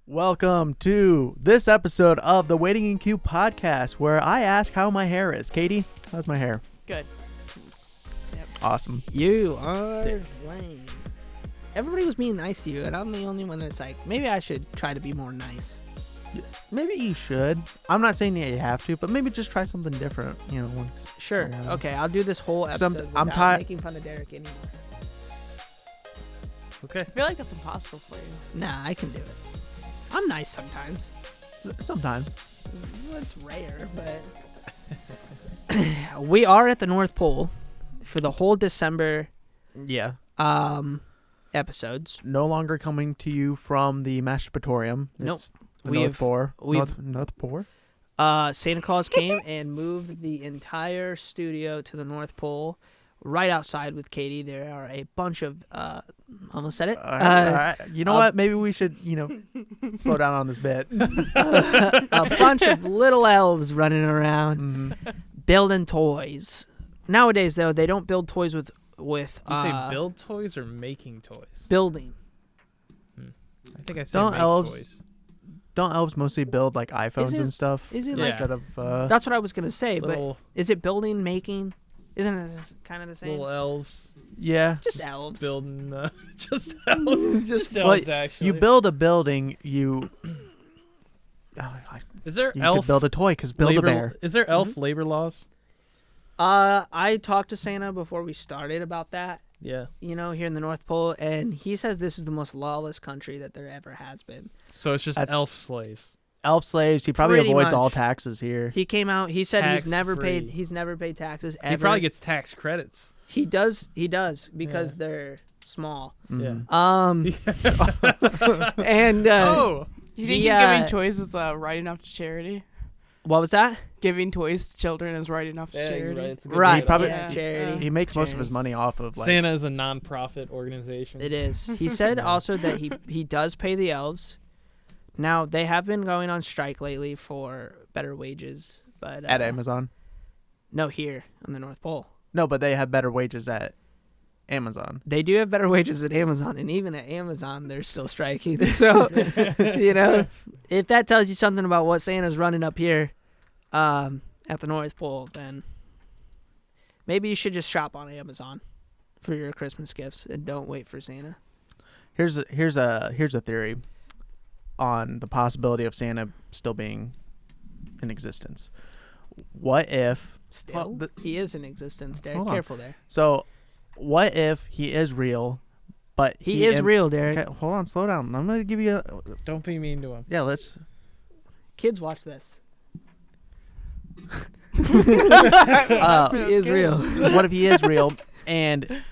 Welcome to this episode of the Waiting in Queue podcast, where I ask how my hair is. Katie, how's my hair? Good. Yep. Awesome. You are lame. Everybody was being nice to you, and I'm the only one that's like, maybe I should try to be more nice. Maybe you should. I'm not saying that you have to, but maybe just try something different. You know, once. Sure. Okay, I'll do this whole episode I'm without making fun of Derek anymore. Okay. I feel like that's impossible for you. Nah, I can do it. I'm nice sometimes. Sometimes. Well, it's rare, but we are at the North Pole for the whole December Yeah. episodes. No longer coming to you from the masturbatorium. Nope. It's the North Pole. North Pole. Santa Claus came and moved the entire studio to the North Pole. Right outside with Katie, there are a bunch of almost said it. All right. You know what? Maybe we should, slow down on this bit. A bunch of little elves running around, building toys. Nowadays, though, they don't build toys with. You say build toys or making toys? Building. I think I said make toys. Don't elves mostly build like iPhones and stuff? Is it instead of? That's what I was gonna say, but is it building, making? Isn't it kind of the same? Little elves. Yeah. Just elves. Building, just elves. Just elves, actually. You build a building, Is there you elf could build a toy, because Build-A-Bear. Is there elf labor laws? I talked to Santa before we started about that. Yeah. Here in the North Pole, and he says this is the most lawless country that there ever has been. So it's just elf slaves. Elf slaves. He probably Pretty avoids much. all taxes here. He came out. He said he's never Tax-free. paid taxes ever. He probably gets tax credits. He does because they're small. Mhm. And You think giving toys is right enough to charity? What was that? Giving toys to children is right enough to charity. Right. He probably charity. he makes most of his money off of Santa is a non-profit organization. It is. He said also that he does pay the elves. Now they have been going on strike lately for better wages, but at Amazon. No, here on the North Pole. No, but they have better wages at Amazon. They do have better wages at Amazon, and even at Amazon, they're still striking. So, if that tells you something about what Santa's running up here at the North Pole, then maybe you should just shop on Amazon for your Christmas gifts and don't wait for Santa. Here's a theory on the possibility of Santa still being in existence. What if He is in existence, Derek. Hold on. Careful there. So, what if he is real, but He is real, Derek. Okay, hold on, slow down. I'm gonna give you Don't be mean to him. Yeah, let's. Kids, watch this. He is real. What if he is real and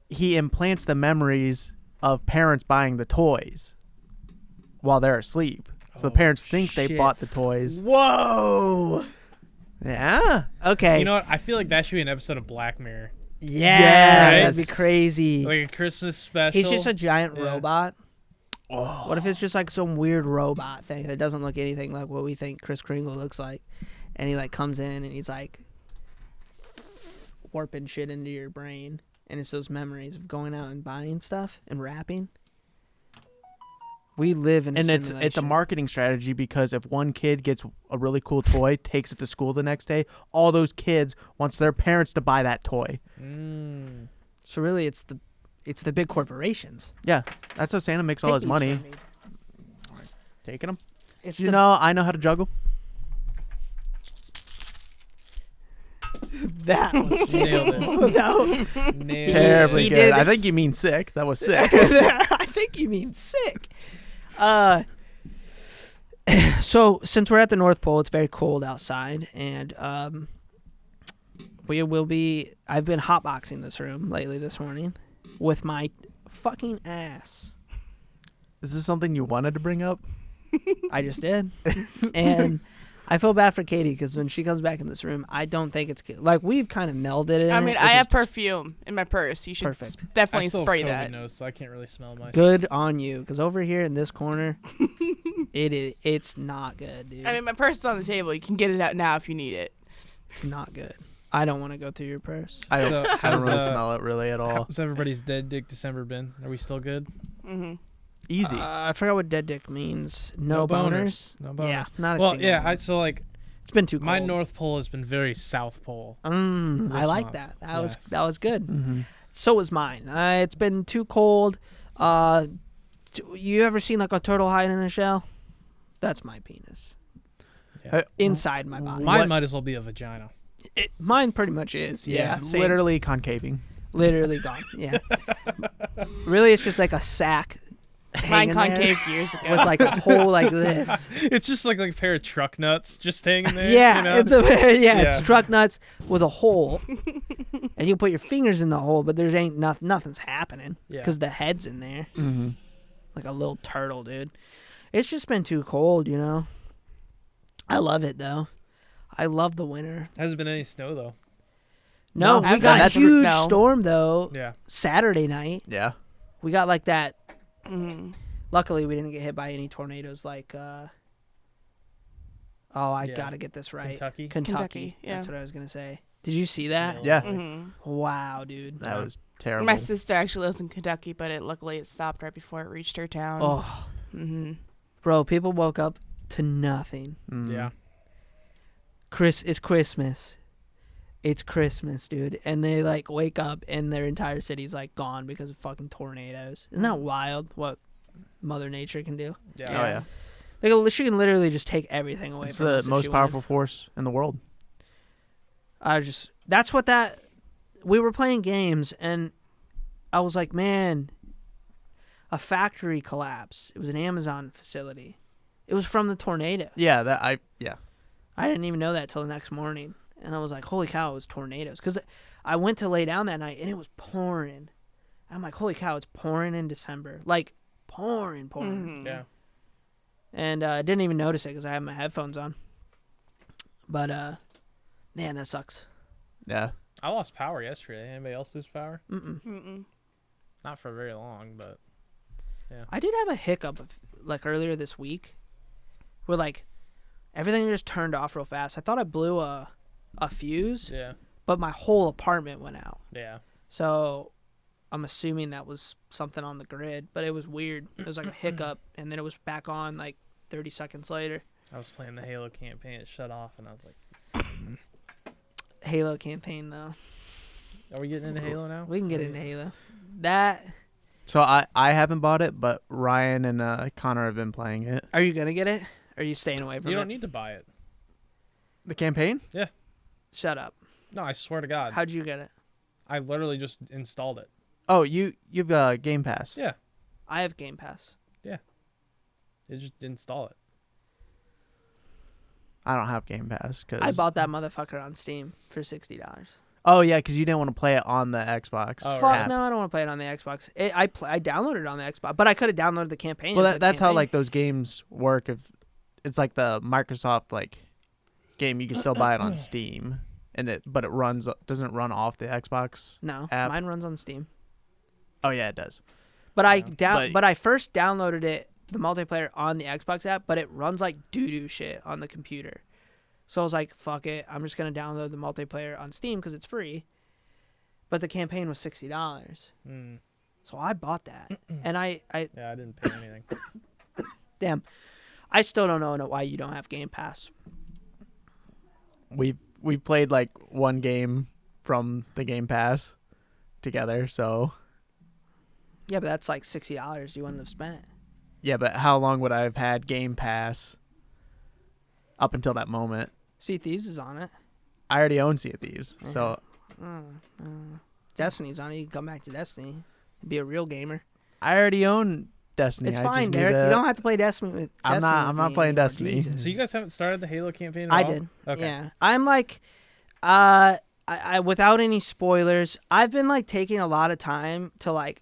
he implants the memories of parents buying the toys while they're asleep? So the parents think they bought the toys. Whoa. Yeah. Okay. You know what? I feel like that should be an episode of Black Mirror. Yeah, that'd be Yes. crazy. Like a Christmas special. He's just a giant Yeah. robot. Oh. What if it's just like some weird robot thing that doesn't look anything like what we think Kris Kringle looks like? And he comes in and he's warping shit into your brain. And it's those memories of going out and buying stuff and rapping. We live in a simulation. It's a marketing strategy, because if one kid gets a really cool toy, takes it to school the next day, all those kids wants their parents to buy that toy. So really it's the big corporations. Yeah, that's how Santa makes all his money. Taking them. I know how to juggle. That was Nailed it. no. Nailed it. Terribly He good. did. I think you mean sick. That was sick. I think you mean sick. So since we're at the North Pole, it's very cold outside, and I've been hotboxing this room lately this morning with my fucking ass. Is this something you wanted to bring up? I just did. And I feel bad for Katie, because when she comes back in this room, I don't think it's good. We've kind of melded it. I mean, I have perfume in my purse. You should Perfect. definitely I still spray have COVID that. nose, so I can't really smell much. Good on you, because over here in this corner, it's not good, dude. I mean, my purse is on the table. You can get it out now if you need it. It's not good. I don't want to go through your purse. I don't, So I don't how's, really smell it really at all. How's everybody's dead dick December been? Are we still good? Mm-hmm. Easy. I forgot what dead dick means. No boners. No boners. Yeah, not a Well, single yeah. one. It's been too cold. My North Pole has been very South Pole. I this like month. that. Yes. That was good. Mm-hmm. So was mine. It's been too cold. You ever seen like a turtle hide in a shell? That's my penis. Yeah. Inside my body. Mine might as well be a vagina. Mine pretty much is. Yeah. It's same. literally concaving. Literally gone. Yeah. Really, it's just like a sack. Mine hanging there concave years ago. with like a hole like this. It's just like a pair of truck nuts just hanging there. Yeah, you know? it's truck nuts with a hole, and you put your fingers in the hole, but there's ain't nothing's happening Yeah. because the head's in there, Mm-hmm. like a little turtle, dude. It's just been too cold, you know. I love it though. I love the winter. Hasn't been any snow though. No, No, we got a that's huge snow. storm though. Yeah. Saturday night, Yeah. we got like that. Mhm. Luckily, we didn't get hit by any tornadoes like. I Yeah. gotta get this right. Kentucky. Kentucky, yeah. That's what I was gonna say. Did you see that? Yeah. Mhm. Wow, dude. That was terrible. My sister actually lives in Kentucky, but luckily it stopped right before it reached her town. Oh, Mm-hmm. bro, people woke up to nothing. Mm. Yeah. It's Christmas. It's Christmas, dude. And they like wake up and their entire city's like gone because of fucking tornadoes. Isn't that wild what Mother Nature can do? Yeah. Oh yeah. She can literally just take everything away It's from us the if most she wanted. powerful force in the world. We were playing games and I was like, man, a factory collapsed. It was an Amazon facility. It was from the tornado. Yeah. I didn't even know that till the next morning. And I was like, holy cow, it was tornadoes. Because I went to lay down that night, and it was pouring. I'm like, holy cow, it's pouring in December. Like, pouring. Mhm. Yeah. And I didn't even notice it because I had my headphones on. But, man, that sucks. Yeah. I lost power yesterday. Anybody else lose power? Mm-mm. Mm-mm. Not for very long, but I did have a hiccup, like, earlier this week where, like, everything just turned off real fast. I thought I blew a fuse, yeah. but my whole apartment went out. Yeah. So I'm assuming that was something on the grid, but it was weird. It was like a hiccup, and then it was back on like 30 seconds later. I was playing the Halo campaign. It shut off, and I was like, Halo campaign, though. are we getting into Halo now? We can get into Halo. That. So I haven't bought it, but Ryan and Connor have been playing it. Are you going to get it? Or are you staying away from You it? don't need to buy it. The campaign? Shut up. No, I swear to God. How'd you get it? I literally just installed it. Oh, you've Game Pass. Yeah. I have Game Pass. It just install it. I don't have Game Pass because I bought that motherfucker on Steam for $60. Oh yeah, because you didn't want to play it on the Xbox. Oh, Fuck app. no, I don't want to play it on the Xbox. I downloaded it on the Xbox, but I could have downloaded the campaign. Well, and played that's the how campaign. like those games work. If it's like the Microsoft like game, you can still buy it on Steam, but it doesn't run off the Xbox. No, app. mine runs on Steam. Oh yeah, it does. But But- but I first downloaded it, the multiplayer, on the Xbox app, but it runs like doo-doo shit on the computer. So I was like, fuck it, I'm just gonna download the multiplayer on Steam because it's free. But the campaign was $60, Mm. so I bought that, and I Yeah, I didn't pay anything. damn, I still don't know why you don't have Game Pass. We've played like one game from the Game Pass together. So Yeah, but that's like $60 you wouldn't have spent. yeah, but how long would I have had Game Pass up until that moment? Sea of Thieves is on it. I already own Sea of Thieves, so Destiny's on it. You can come back to Destiny. Be a real gamer. I already own Destiny. It's I fine, just need Derek. to- You don't have to play Destiny with. I'm Destiny not with playing me anymore. Destiny. Jesus. So you guys haven't started the Halo campaign at I all? did. Okay. Yeah, I'm like, I without any spoilers, I've been like taking a lot of time to like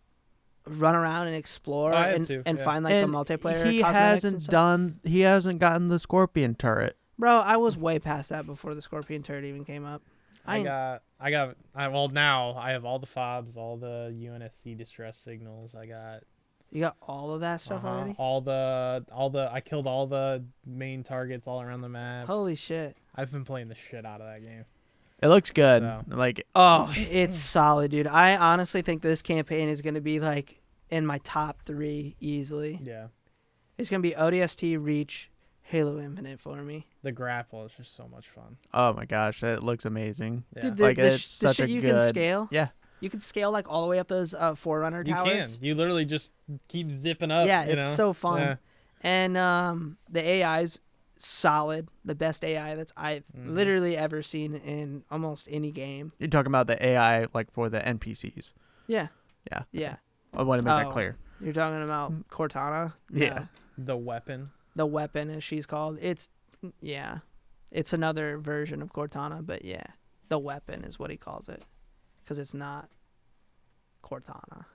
run around and explore I have and, too, and yeah. find like And the multiplayer. He cosmetics and stuff. He hasn't gotten the Scorpion turret. Bro, I was way past that before the Scorpion turret even came up. Well, now I have all the fobs, all the UNSC distress signals. I got You got all of that stuff already? all the I killed all the main targets all around the map. Holy shit. I've been playing the shit out of that game. It looks good. So- Like Oh, it's solid, dude. I honestly think this campaign is going to be like in my top 3 easily. Yeah. It's gonna be ODST, Reach, Halo Infinite for me. The grapple is just so much fun. Oh my gosh, that looks amazing. Yeah. Dude, Like, the it's such shit a you good- can scale. Yeah. You can scale like all the way up those Forerunner You towers. can. You literally just keep zipping up. Yeah, you it's know? so fun. Yeah. And the AI's solid. The best AI that's I've literally ever seen in almost any game. You're talking about the AI like for the NPCs. Yeah. Yeah. Yeah. I want to make that Oh. clear. You're talking about Cortana? Yeah. No. The weapon. The weapon, as she's called. It's another version of Cortana, but yeah. The weapon is what he calls it. Because it's not Cortana.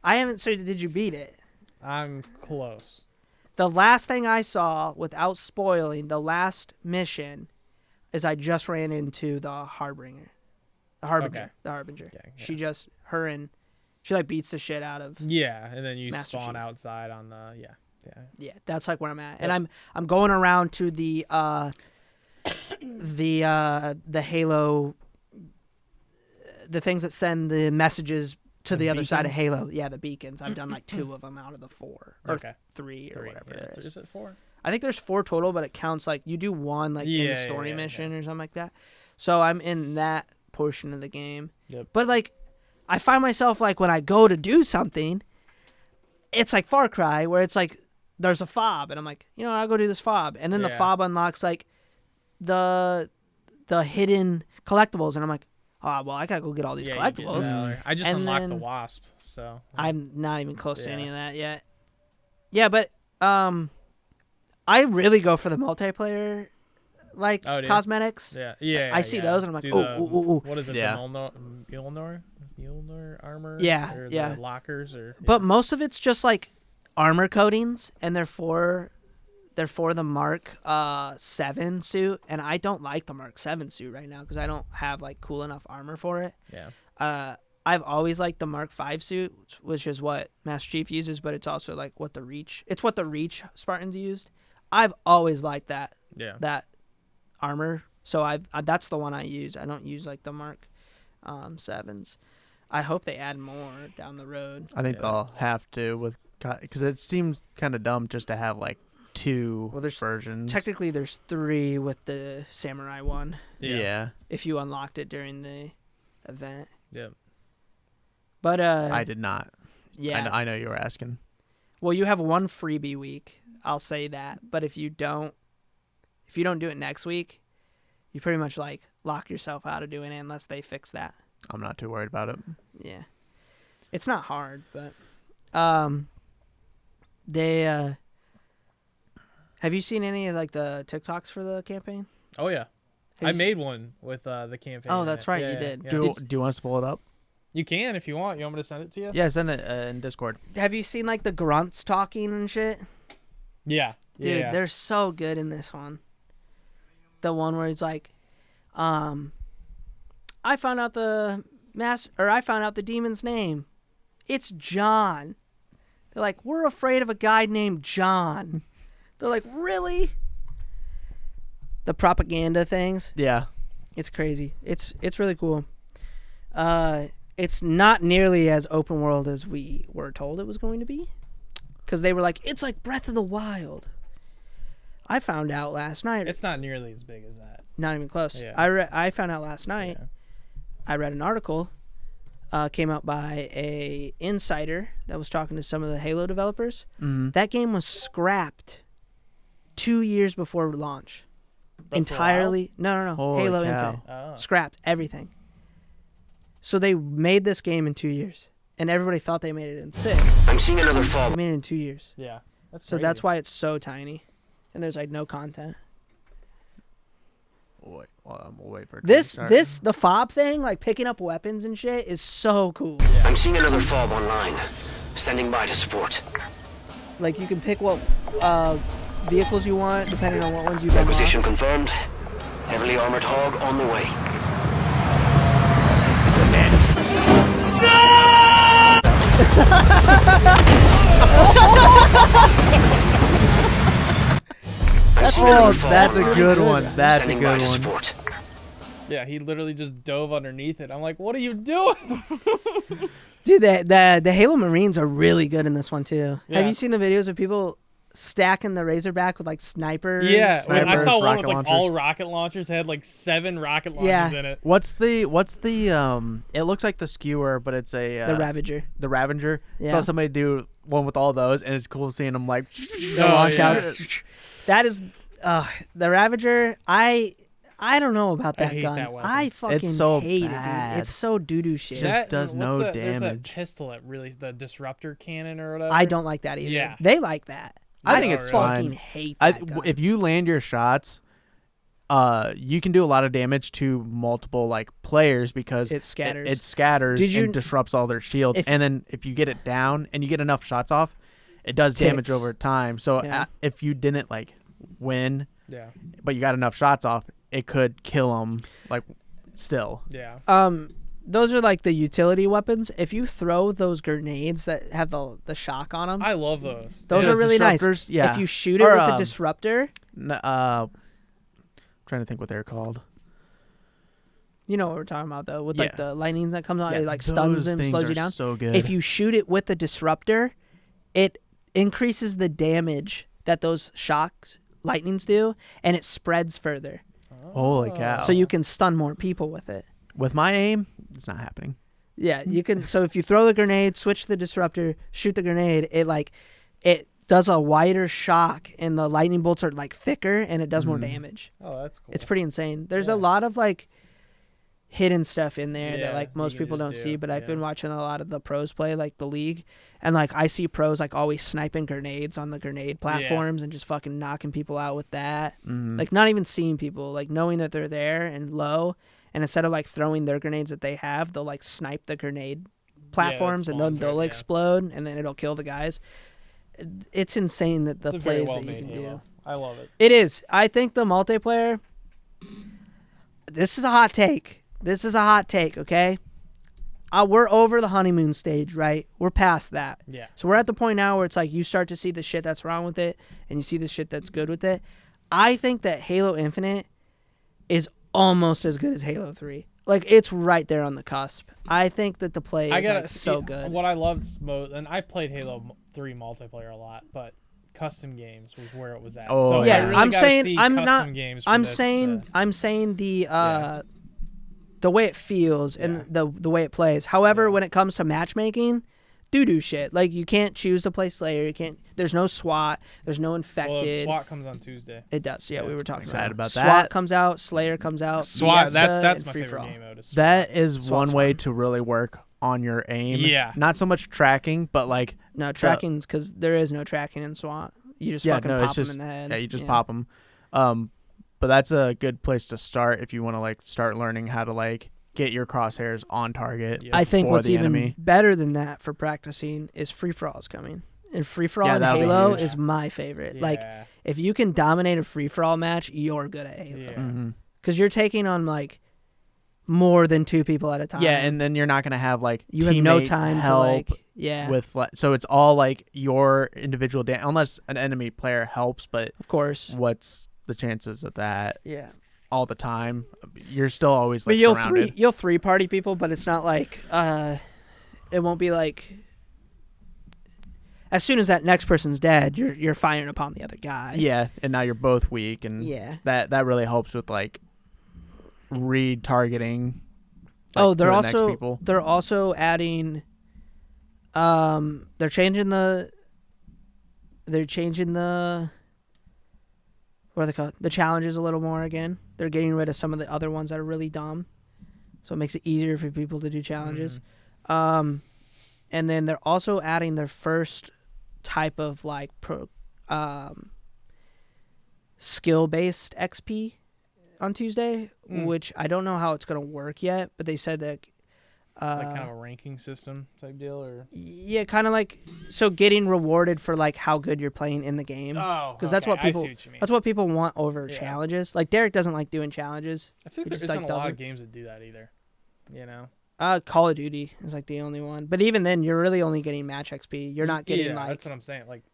I haven't, so did you beat it? I'm close. The last thing I saw, without spoiling, the last mission, is I just ran into the Harbinger. The Harbinger. Okay. The Harbinger. Yeah, yeah. She just, she like beats the shit out of. Yeah, and then you Master spawn Chief. outside on the Yeah, that's like where I'm at. Yep. And I'm going around to the Halo, the things that send the messages to the other side of beacons? Halo. Yeah, the beacons. I've done like 2 of them out of the 4 or Okay. 3 or whatever Yeah. it is. Is it 4? I think there's 4 total, but it counts like you do 1 like in Yeah, the yeah, story yeah, mission or something like that. So I'm in that portion of the game. Yep. But like, I find myself like when I go to do something, it's like Far Cry where it's like there's a fob and I'm like, I'll go do this fob, and then the Yeah. fob unlocks like the hidden collectibles, and I'm like, oh well, I gotta go get all these Yeah, you get collectibles. that. I just And unlocked the then Wasp, so I'm not even close to any Yeah. of that yet. Yeah, but I really go for the multiplayer like Oh, do you? cosmetics. yeah. I see those and I'm like, Do ooh, the- ooh, ooh, ooh. What is it? Yeah. The Mjolnir armor? Yeah, or yeah. The lockers or. But most of it's just like armor coatings, and they're for the Mark 7 suit, and I don't like the Mark 7 suit right now because I don't have like cool enough armor for it. Yeah. I've always liked the Mark 5 suit, which is what Master Chief uses, but it's also like what the Reach Spartans used. I've always liked that Yeah. armor, so that's the one I use. I don't use like the Mark 7s. I hope they add more down the road. I think they'll have to because it seems kind of dumb just to have like 2 there's versions. Technically, there's 3 with the Samurai one Yeah. if you unlocked it during the event. Yeah. But I did not. yeah. I know you were asking. Well, you have 1 freebie week. I'll say that. But if you don't do it next week, you pretty much like lock yourself out of doing it unless they fix that. I'm not too worried about it. Yeah. It's not hard, but they have you seen any of like the TikToks for the campaign? Oh yeah. Have I you made one with the campaign. Oh, in that's it. right, Yeah, you yeah, did. yeah. Do you want to pull it up? You can if you want. You want me to send it to you? Yeah, send it in Discord. Have you seen like the grunts talking and shit? Yeah. Dude, Yeah. they're so good in this one. The one where he's like, I found out the demon's name. It's John. They're like, we're afraid of a guy named John. They're like, really? The propaganda things. Yeah. It's crazy. It's really cool. It's not nearly as open world as we were told it was going to be. Because they were like, it's like Breath of the Wild. I found out last night. It's not nearly as big as that. Not even close. Yeah. I found out last night. Yeah. I read an article came out by a insider that was talking to some of the Halo developers. Mm-hmm. That game was scrapped 2 years before launch. Breath of the Entirely. No. Holy Halo cow. Infinite. Oh. Scrapped everything. So they made this game in 2 years, and everybody thought they made it in 6. I'm seeing another They fall. made it in 2 years. Yeah. That's So crazy. that's why it's so tiny, and there's like no content. Wait, we'll wait for it to This start. the fob thing, like picking up weapons and shit, is so cool. I'm seeing another fob online. Standing by to support. Like you can pick what vehicles you want depending on what ones you've Acquisition unlocked. confirmed. Heavily armored hog on the way. I'm seeing another Oh, fob that's a online. good one. That's a Standing by good to one. support. Yeah, he literally just dove underneath it. I'm like, what are you doing? Dude, the Halo Marines are really good in this one too. Yeah. Have you seen the videos of people stacking the Razorback with like snipers? Yeah, Snipers, I saw one rocket with like launchers. all rocket launchers. It had like 7 rocket launchers in it. What's the it looks like the skewer, but it's a The Ravager. The Ravager. Yeah. Saw somebody do one with all those, and it's cool seeing them like launch yeah. out. That is the Ravager. I don't know about I that hate gun. that weapon. I fucking It's so hate bad. it, dude. It's so doo-doo shit. Just does no There's that damage. pistol that really, the disruptor cannon or whatever. I don't like that either. Yeah. They like that. I think it's fucking fine. hate that gun. If you land your shots, you can do a lot of damage to multiple like players because It scatters. It scatters Did you- and disrupts all their shields. If- And then if you get it down and you get enough shots off, it does damage Ticks. over time. So Yeah. if you didn't like win, Yeah. but you got enough shots off, it could kill them. Like still. Yeah. Those are like the utility weapons. If you throw those grenades that have the shock on them, I love those. those Yeah. are really nice. Disruptors, yeah. If you shoot it Or, with the disruptor, Trying to think what they're called. you know what we're talking about though, with Yeah. like the lightning that comes out, Yeah, it like stuns those them, things slows are you down. So good. If you shoot it with the disruptor, it increases the damage that those shocks lightnings do, and it spreads further. Holy cow! So you can stun more people with it. with my aim, it's not happening. Yeah, you can. So if you throw the grenade, switch the disruptor, shoot the grenade, it does a wider shock, and the lightning bolts are like thicker, and it does more damage. Oh, that's cool. It's pretty insane. There's Yeah. a lot of like hidden stuff in there Yeah, that like most you can people just don't do, see. But I've yeah. been watching a lot of the pros play, like the league, and like I see pros like always sniping grenades on the grenade platforms and just fucking knocking people out with that. Mhm. Like not even seeing people, like knowing that they're there and low, and instead of like throwing their grenades that they have, they'll like snipe the grenade platforms and then spawns they'll right, yeah. explode and then it'll kill the guys. It's insane that the It's a very plays that you well-made can Halo. do. I love it. It is. I think the multiplayer. This is a hot take. Okay. We're over the honeymoon stage, right? We're past that. Yeah. So we're at the point now where it's like you start to see the shit that's wrong with it, and you see the shit that's good with it. I think that Halo Infinite is almost as good as Halo 3. Like it's right there on the cusp. I think that the play is like, so good. What I loved most, and I played Halo 3 multiplayer a lot, but custom games was where it was at. Oh, so I yeah, really I'm gotta saying see I'm custom not. Games for I'm this saying to- I'm saying Yeah. the way it feels and the way it plays. However, when it comes to matchmaking, doo shit. Like you can't choose to play Slayer. You can't. There's no SWAT. There's no Well, infected. SWAT comes on Tuesday. It does. Yeah, we were talking Excited about SWAT that. comes out. Slayer comes out. SWAT. Fiesta, That's and my Free favorite For All. game mode. is SWAT. That is SWAT's one way fun. to really work on your aim. Yeah. Not so much tracking, but like No tracking's because there is no tracking in SWAT. You just yeah, fucking no, pop it's just them in the head. yeah, you just pop them. But that's a good place to start if you want to like start learning how to like get your crosshairs on target. Yeah. I think for what's the even enemy. better than that for practicing is Free For All is coming. And Free For All Yeah, in that'll be Halo huge. is my favorite. Yeah. Like, if you can dominate a Free For All match, you're good at Halo. Yeah. hmm Because you're taking on, like, more than 2 people at a time. Yeah, and then you're not gonna have like you have no teammate time help to, like, yeah, with so it's all like your individual unless an enemy player helps. But of course. what's the chances of that Yeah. all the time? You're still always But like you'll surrounded. you'll 3-party people, but it's not like, it won't be like, as soon as that next person's dead, you're firing upon the other guy. Yeah, and now you're both weak, and Yeah. that really helps with like retargeting. Like, They're to the next also people. they're also adding. They're changing the. What are they called? The challenges a little more again. They're getting rid of some of the other ones that are really dumb, so it makes it easier for people to do challenges. And then they're also adding their first type of like skill-based XP on Tuesday, which I don't know how it's gonna work yet, but they said that like kind of a ranking system type deal, or yeah, kind of like so getting rewarded for like how good you're playing in the game. because that's what people I see what you mean. that's what people want over Yeah. challenges. Like Derek doesn't like doing challenges. I feel he like just, there like, isn't a lot doesn't. of games that do that either. You know. Call of Duty is like the only one, but even then, you're really only getting match XP. You're not getting like that's what I'm saying. Like,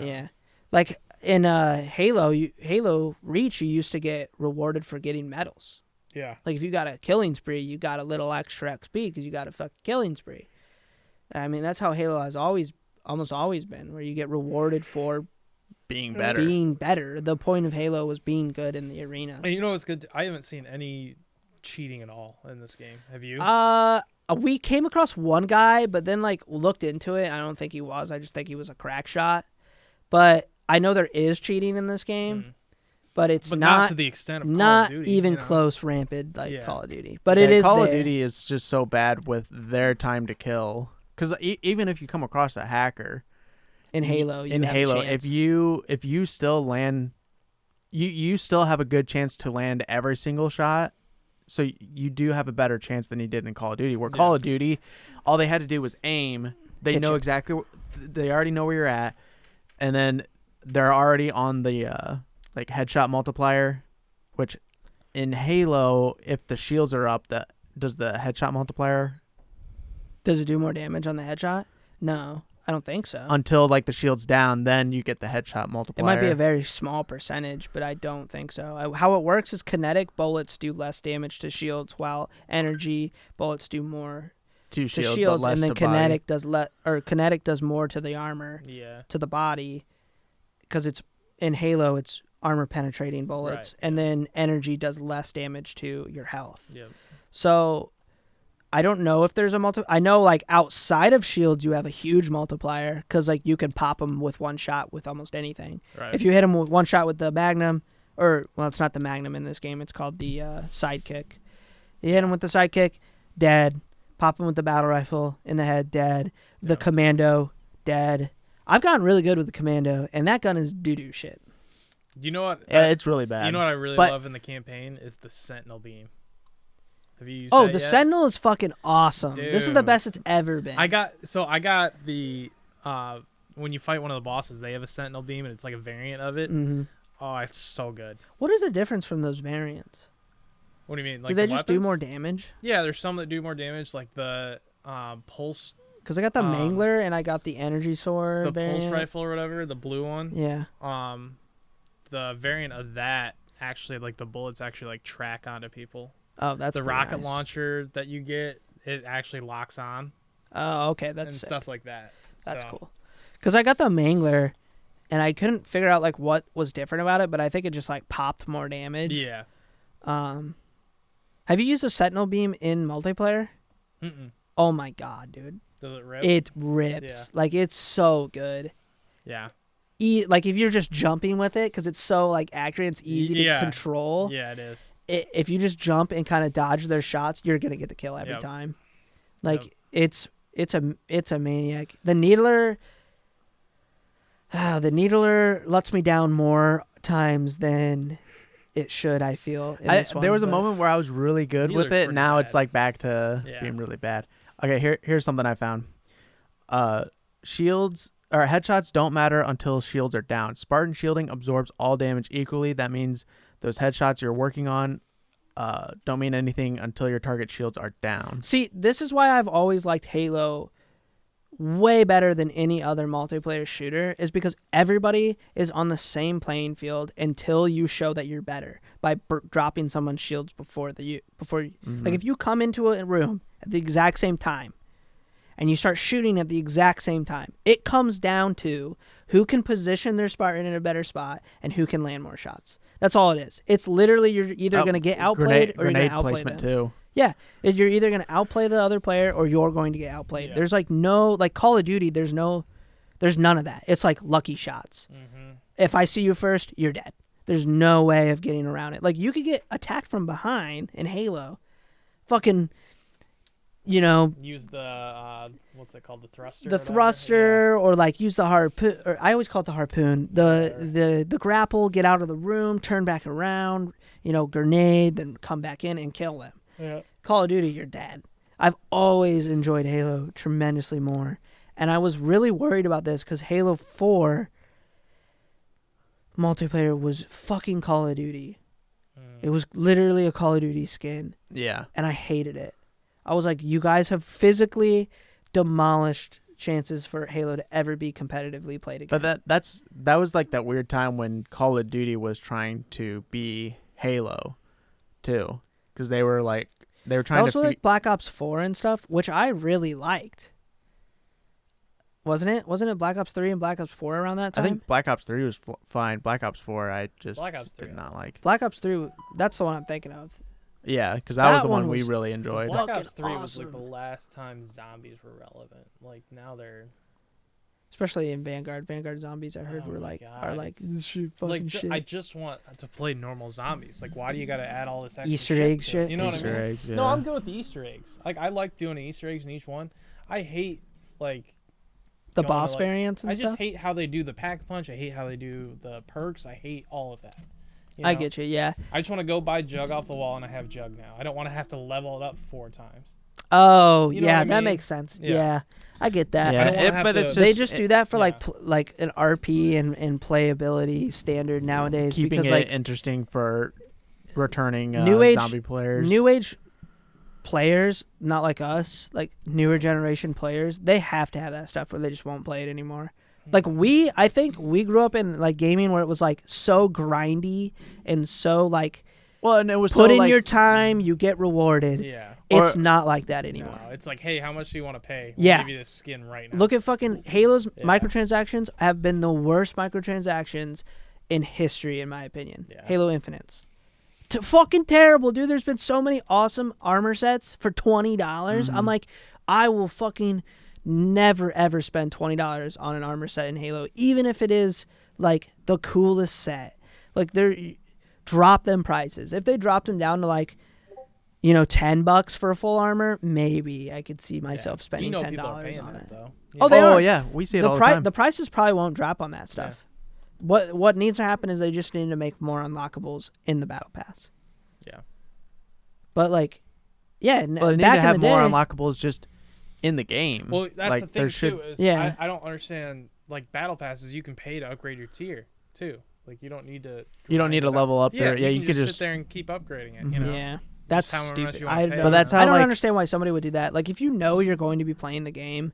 yeah. Like in Halo Reach, you used to get rewarded for getting medals. Yeah. Like if you got a killing spree, you got a little extra XP because you got a fucking killing spree. I mean, that's how Halo has almost always been, where you get rewarded for Being better. being better. The point of Halo was being good in the arena. And you know what's good? I haven't seen any cheating at all in this game. Have you? We came across one guy, but then like looked into it. I don't think he was. I just think he was a crack shot. But I know there is cheating in this game, but it's but not to the extent of Call not of Duty, even you know? close rampant like Yeah. Call of Duty. But it is Call of there. Duty is just so bad with their time to kill. Because even if you come across a hacker in Halo. You in have a Halo, chance. if you still land, you still have a good chance to land every single shot. So you do have a better chance than you did in Call of Duty. Where Call of Duty, all they had to do was aim. They Hit know you. exactly. They already know where you're at, and then they're already on the like headshot multiplier, which in Halo, if the shields are up, does the headshot multiplier Does it do more damage on the headshot? No, I don't think so. until like the shield's down, then you get the headshot It multiplier. might be a very small percentage, but I don't think so. How it works is kinetic bullets do less damage to shields, while energy bullets do more to to shield, shields, but less and then to body. kinetic does more to the armor, Yeah. to the body, because it's in Halo, it's armor penetrating bullets, Right, and then energy does less damage to your health. Yep. So I don't know if there's a I know like outside of shields you have a huge multiplier because like you can pop them with one shot with almost anything. Right. If you hit them with one shot with the Magnum, or well, it's not the Magnum in this game, it's called the Sidekick. You hit him with the Sidekick, dead. Pop him with the battle rifle in the head, dead. The Yep. Commando, dead. I've gotten really good with the Commando, and that gun is doo-doo shit. You know what? Yeah, it's really bad. You know what I really But- love in the campaign is the Sentinel beam. Have you used Oh, that the yet? Sentinel is fucking awesome. This is the Dude. best it's ever been. I got the when you fight one of the bosses, they have a Sentinel beam and it's like a variant of it. hmm Oh, it's so good. What is the difference from those variants? What do you mean? Like Do they the just do weapons? more damage? Yeah, there's some that do more damage, like the pulse, Because I got the Mangler and I got the energy sword the variant. pulse rifle or whatever, the blue one. Yeah. The variant of that actually, like the bullets actually like track onto people. Oh, that's The pretty rocket nice. launcher that you get, it actually locks on Oh, okay, and that's sick. stuff like that. That's So, cool. Because I got the Mangler, and I couldn't figure out like what was different about it, but I think it just like popped more damage. Yeah. Have you used a Sentinel beam in multiplayer? Mm-mm. Oh my god, dude! Does it rip? It rips. Yeah. Like it's so good. Yeah. Like if you're just jumping with it, because it's so like accurate, it's easy to Yeah. control. Yeah, it is. If you just jump and kind of dodge their shots, you're gonna get the kill every Yep. time. Like Yep. it's a maniac. The Needler lets me down more times than it should. I feel in this one, there was a but- moment where I was really good with Neither's it. pretty Now bad. it's like back to Yeah. being really bad. Okay, here's something I found. Shields or headshots don't matter until shields are down. Spartan shielding absorbs all damage equally. That means those headshots you're working on don't mean anything until your target shields are down. See, this is why I've always liked Halo way better than any other multiplayer shooter, is because everybody is on the same playing field until you show that you're better by dropping someone's shields before like if you come into a room at the exact same time and you start shooting at the exact same time, it comes down to who can position their Spartan in a better spot and who can land more shots. That's all it is. It's literally you're either going to get outplayed or you're going grenade to outplay placement them. too. Yeah, you're either going to outplay the other player or you're going to get outplayed. Yeah. There's like no, like Call of Duty, there's none of that. It's like lucky shots. Mm-hmm. If I see you first, you're dead. There's no way of getting around it. Like you could get attacked from behind in Halo. Fucking, Use the what's it called? The thruster. the or whatever? thruster or like use the harpoon, or I always call it the harpoon. The grapple, get out of the room, turn back around, grenade, then come back in and kill them. Yeah. Call of Duty, you're dead. I've always enjoyed Halo tremendously more. And I was really worried about this because Halo 4 multiplayer was fucking Call of Duty. It was literally a Call of Duty skin. Yeah. And I hated it. I was like, you guys have physically demolished chances for Halo to ever be competitively played again. But that was like that weird time when Call of Duty was trying to be Halo too, because they were trying also to like Black Ops 4 and stuff, which I really liked. Wasn't it Black Ops 3 and Black Ops 4 around that I time? think Black Ops 3 was fine. Black Ops 4, I just Black Ops 3. did not like. Black Ops 3, that's the one I'm thinking of. Yeah, because that That was the one one we was- really enjoyed. Black Fucking Ops 3 was like awesome. the last time zombies were relevant. Like now they're Especially in Vanguard. Vanguard zombies I heard Oh were my like God, are like it's- shit, fucking like shit. I just want to play normal zombies. Like why do you got to add all this extra Easter shit egg to it? shit? You know Easter what I mean? eggs, yeah. No, I'm good with the Easter eggs. Like I like doing the Easter eggs in each one. I hate like the going to, boss like- variants and I stuff. just hate how they do the pack punch. I hate how they do the perks. I hate all of that. You I know? get you, yeah. I just want to go buy Jug off the wall and I have Jug now. I don't want to have to level it up 4 times. Oh, You know yeah, what I that mean? makes sense. Yeah. Yeah. I get that. Yeah, don't wanna have but to- it's They just, just do that for yeah. like an RP and playability standard nowadays keeping because it like interesting for returning New Age- zombie players. new age players, not like us, like newer generation players, they have to have that stuff or they just won't play it anymore. Like I think we grew up in like gaming where it was like so grindy and so like well, and it was put so, in like, your time, you get rewarded. Yeah. It's Or- not like that anymore. No, it's like, hey, how much do you want to pay? We'll Yeah. give you this skin right now. Look at fucking Halo's Yeah. microtransactions have been the worst microtransactions in history, in my opinion. Yeah. Halo Infinite's. Fucking terrible, dude. There's been so many awesome armor sets for $20. I'm like, I will fucking never ever spend $20 on an armor set in Halo, even if it is like the coolest set. Like drop them prices. If they dropped them down to like, $10 for a full armor, maybe I could see myself spending you know $10 people are paying on that, it. though. Oh, they oh are. yeah, we see it all the time. The prices probably won't drop on that stuff. What needs to happen is they just need to make more unlockables in the battle pass. Yeah. But like, yeah, well, they need back to have in the more day, unlockables just in the game. Well, that's like, the there thing should, too. Is Yeah. I don't understand. Like battle passes, you can pay to upgrade your tier too. Like you don't need to. You don't need to grind it level up yeah, there. Yeah, you you can could sit just. there and keep upgrading it. You know. yeah, that's however much stupid. you wanna I pay. don't, But that's I how, don't like- understand why somebody would do that. Like, if you know you're going to be playing the game,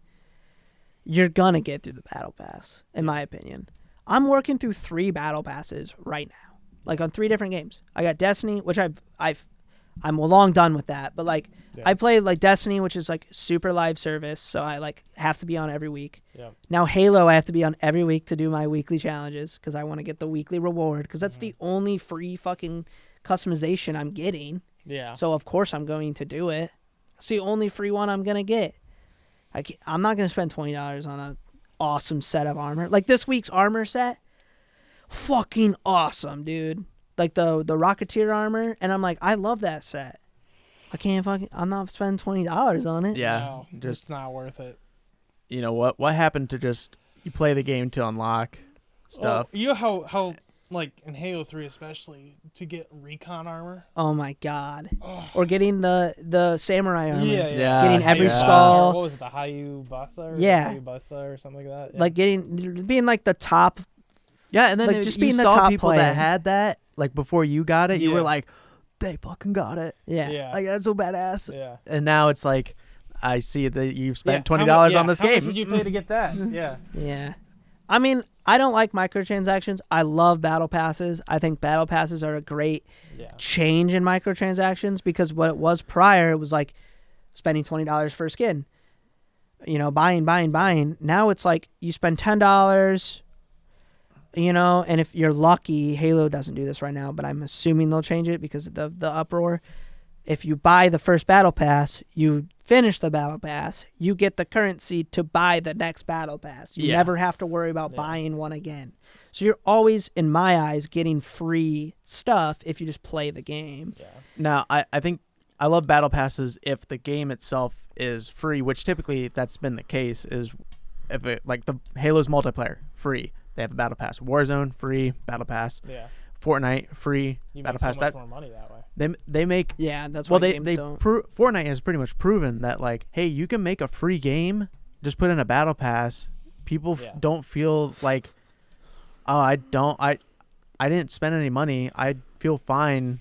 you're gonna get through the battle pass. In my opinion, I'm working through 3 battle passes right now, like on 3 different games. I got Destiny, which I'm long done with that. But like, Yeah. I play like Destiny, which is like super live service, so I like have to be on every week. Yeah. Now Halo, I have to be on every week to do my weekly challenges because I want to get the weekly reward because that's the only free fucking customization I'm getting. Yeah. So of course I'm going to do it. It's the only free one I'm gonna get. I'm not gonna spend $20 on an awesome set of armor. Like this week's armor set, fucking awesome, dude. Like the Rocketeer armor, and I'm like, I love that set. I'm not spending $20 on it. Yeah, No, just it's not worth it. you know what happened to just you play the game to unlock stuff. Well, you know how like in Halo 3 especially to get recon armor. Oh my god. Ugh. Or getting the samurai armor. Yeah, Getting every yeah. skull. Or what was it, the Hayubasa? Or Yeah. Hayubasa or something like that. Yeah. Like being like the top. Yeah, and then Like, if just you being the saw top people player. that had that like before you got it, you were Yeah. like, they fucking got it. Yeah. yeah. Like that's so badass. yeah. And now it's like, I see that you've spent Yeah, $20 on this how game. much did you pay to get that? Yeah. Yeah. I mean, I don't like microtransactions. I love battle passes. I think battle passes are a great Yeah. change in microtransactions because what it was prior, it was like spending $20 for a skin. Buying. Now it's like you spend $10, and if you're lucky, Halo doesn't do this right now, but I'm assuming they'll change it because of the uproar. If you buy the first battle pass, you finish the battle pass, you get the currency to buy the next battle pass. You Yeah. never have to worry about Yeah. buying one again. So you're always, in my eyes, getting free stuff if you just play the game. Yeah. Now, I think I love battle passes if the game itself is free, which typically that's been the case. Is if it like the Halo's multiplayer free, they have a battle pass. Warzone free battle pass. Yeah. Fortnite free You battle make so pass. much That more money that way. they make Yeah, that's well why they games don't. Fortnite has pretty much proven that like, hey, you can make a free game, just put in a battle pass. People Yeah. don't feel like, oh, I didn't spend any money. I feel fine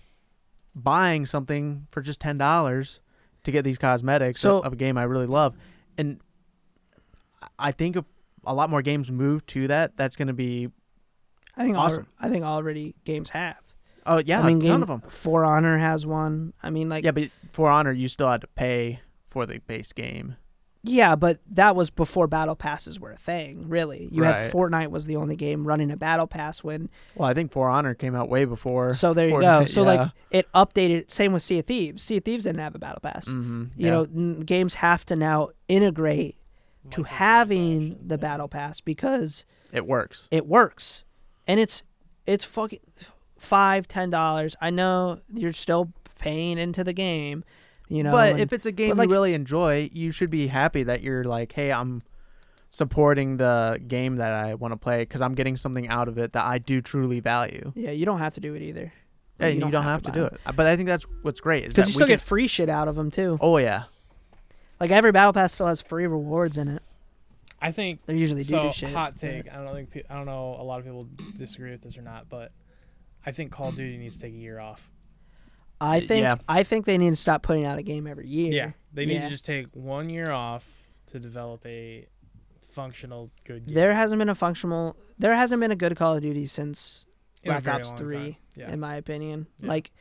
buying something for just $10 to get these cosmetics So- of a game I really love. And I think if a lot more games move to that, that's going to be I think awesome. I think already games have. oh yeah, I mean, a ton of them. For Honor has one. I mean, like, Yeah, but For Honor, you still had to pay for the base game. Yeah, but that was before battle passes were a thing, really. You had Right. Fortnite was the only game running a battle pass when. Well, I think For Honor came out way before. So there you Fortnite, go. So yeah. like it updated. Same with Sea of Thieves. Sea of Thieves didn't have a battle pass. Mm-hmm. You know, games have to now integrate to having the battle pass because it works. it works, and it's fucking $5-10. I know you're still paying into the game. You know, but and- if it's a game like- you really enjoy, you should be happy that you're like, hey, I'm supporting the game that I want to play because I'm getting something out of it that I do truly value. yeah, you don't have to do it either. Yeah, you don't have to buy do it. But I think that's what's great. because you still get free shit out of them too. Oh, yeah. Like every battle pass still has free rewards in it. I think They're usually so. doo-doo shit. Hot take. I don't know. A lot of people disagree with this or not, but I think Call of Duty needs to take a year off. I think Yeah. I think they need to stop putting out a game every year. Yeah, they need Yeah. to just take 1 year off to develop a functional good game. There hasn't been a good Call of Duty since In a Black very Ops long 3, time. Yeah. in my opinion. Yeah. Like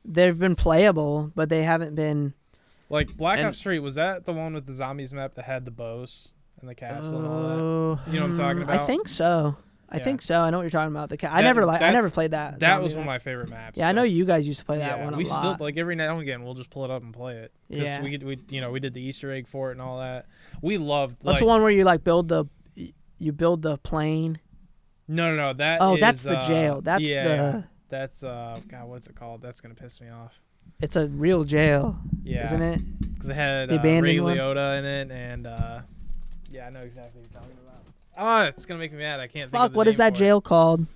they've been playable, but they haven't been. Like Black And- Ops 3, was that the one with the zombies map that had the bows and the castle and all that? Oh, You know what I'm talking about? I think so. I Yeah. think so. I know what you're talking about. I That- never that's- played that. That zombie was one of map. my favorite maps. Yeah, I so- know you guys used to play that yeah, one a we lot. still like every now and again we'll just pull it up and play it. 'Cause Yeah. we did the Easter egg for it and all that. We loved. That's the one where you like build the plane. No. That Oh, is, that's the jail. That's yeah. That's God, what's it called? That's gonna piss me off. It's a real jail, Yeah, isn't it? Because it had The Ray abandoned one? Liotta in it, and yeah, I know exactly what you're talking about. Oh, it's gonna make me mad. I can't think of Fuck, the what is name that for it. jail called?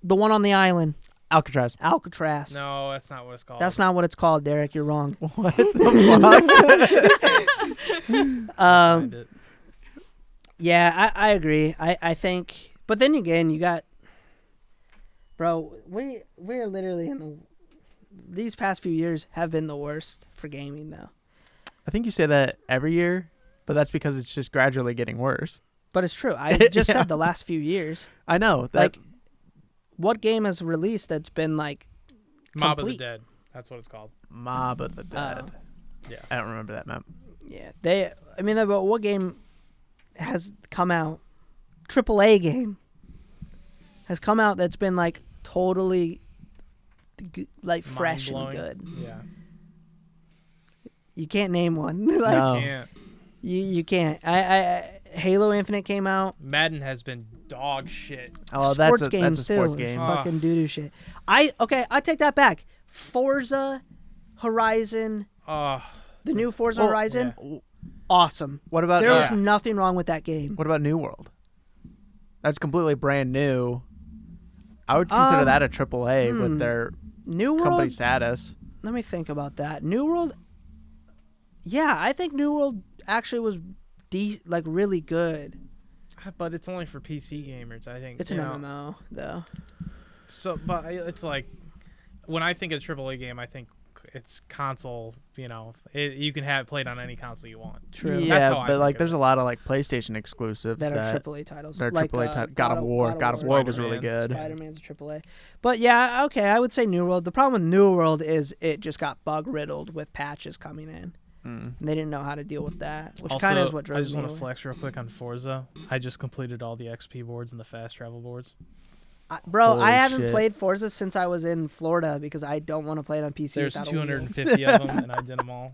The one on the island, Alcatraz. Alcatraz. No, that's not what it's called. That's not what it's called, Derek. You're wrong. What the fuck? Find it. Yeah, I agree. I think, but then again, you got, bro. We're literally these past few years have been the worst for gaming, though. I think you say that every year, but that's because it's just gradually getting worse. But it's true. I just Yeah. said the last few years. I know. That, Like, what game has released that's been like Mob of the complete? Dead. That's what it's called. Mob of the Dead. Yeah. I don't remember that map. Yeah, but what game has come out? AAA game has come out that's been like totally, like fresh and Mind-blowing. good. Yeah. You can't name one. like No. Can't. you can't. I Halo Infinite came out. Madden has been dog shit. Oh, Sports that's games a sports too. game. Oh. Fucking doo-doo shit. I take that back. Forza Horizon, Oh, the new Forza Oh, Horizon, yeah. awesome. What about There was Yeah. nothing wrong with that game. what about New World? That's completely brand new. I would consider that a AAA with their New World. company status. Let me think about that. New World. Yeah, I think New World actually was like really good. but it's only for PC gamers. I think It's an MMO though. So, but it's like when I think of AAA game, I think it's console. You know, you can have it played on any console you want. True. Yeah, That's how I but think like of there's it. a lot of like PlayStation exclusives That that are AAA titles. they're like, AAA. God of War. God of War was really good. Spider-Man's a AAA. But yeah, okay, I would say New World. The problem with New World is it just got bug riddled with patches coming in. And they didn't know how to deal with that, which kind of is what drove I just me want to away. flex real quick on Forza. I just completed all the XP boards and the fast travel boards. Bro, Holy I haven't shit. played Forza since I was in Florida because I don't want to play it on PC. There's without a wheel. 250 of them, and I did them all.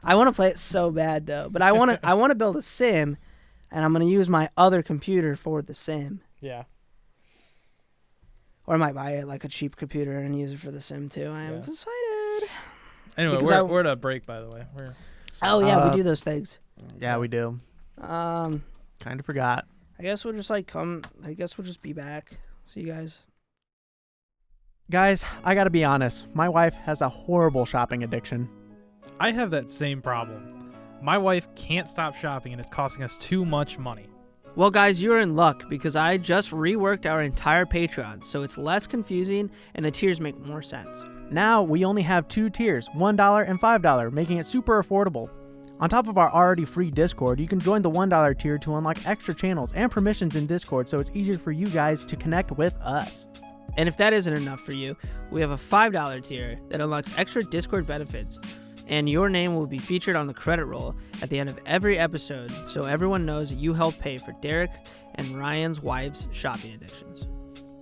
I want to play it so bad though, but I want to build a sim, and I'm gonna use my other computer for the sim, Yeah. or I might buy like a cheap computer and use it for the sim too. I am Yeah. decided. Anyway, Because we're at a break, by the way. Oh yeah, Uh, we do those things. Yeah, we do. I Kind of forgot. guess we'll just like come. I guess we'll just be back. See you guys. Guys, I gotta be honest. My wife has a horrible shopping addiction. I have that same problem. My wife can't stop shopping, and it's costing us too much money. Well, guys, you're in luck because I just reworked our entire Patreon, so it's less confusing and the tiers make more sense. Now we only have 2 tiers, $1 and $5, making it super affordable. On top of our already free Discord, you can join the $1 tier to unlock extra channels and permissions in Discord, so it's easier for you guys to connect with us. And if that isn't enough for you, we have a $5 tier that unlocks extra Discord benefits. and your name will be featured on the credit roll at the end of every episode so everyone knows that you helped pay for Derek and Ryan's wife's shopping addictions.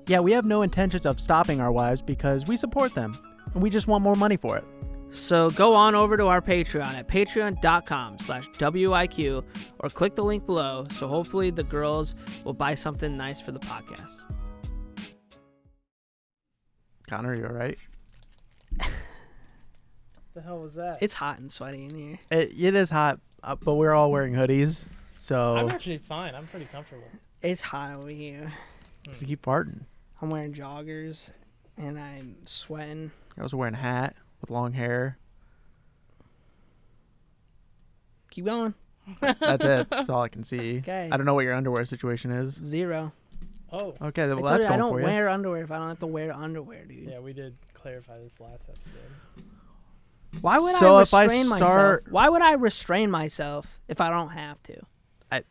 Yeah, we have no intentions of stopping our wives because we support them, and we just want more money for it. So go on over to our Patreon at patreon.com/WIQ or click the link below so hopefully the girls will buy something nice for the podcast. Connor, you all right? The hell was that? It's hot and sweaty in here. It is hot, but we're all wearing hoodies, so... I'm actually fine. I'm pretty comfortable. It's hot over here. So keep farting. I'm wearing joggers and I'm sweating. I was wearing a hat with long hair. Keep going. That's it. That's all I can see. Okay. I don't know what your underwear situation is. 0. Oh. Okay, well, I that's told you, going I for don't you. wear underwear if I don't have to wear underwear, dude. Yeah, we did clarify this last episode. Why would So I if I restrain myself? start- Why would I restrain myself if I don't have to?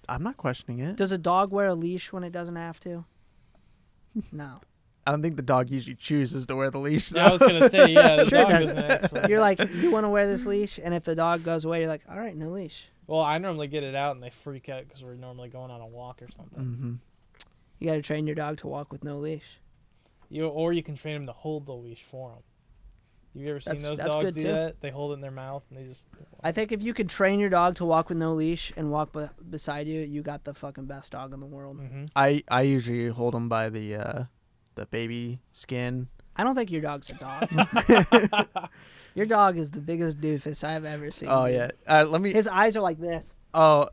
I'm not questioning it. Does a dog wear a leash when it doesn't have to? No. I don't think the dog usually chooses to wear the leash, though. Yeah, I was gonna say, yeah, the Sure dog does. doesn't actually. You're like, you want to wear this leash? And if the dog goes away, you're like, all right, no leash. Well, I normally get it out and they freak out because we're normally going on a walk or something. Mm-hmm. You got to train your dog to walk with no leash. Or you can train them to hold the leash for them. You ever seen those That's dogs good do too. that? They hold it in their mouth and they just. I think if you could train your dog to walk with no leash and walk beside you, you got the fucking best dog in the world. Mm-hmm. I usually hold them by the baby skin. I don't think your dog's a dog. Your dog is the biggest doofus I've ever seen. Oh dude. yeah. Let me. His eyes are like this. Oh,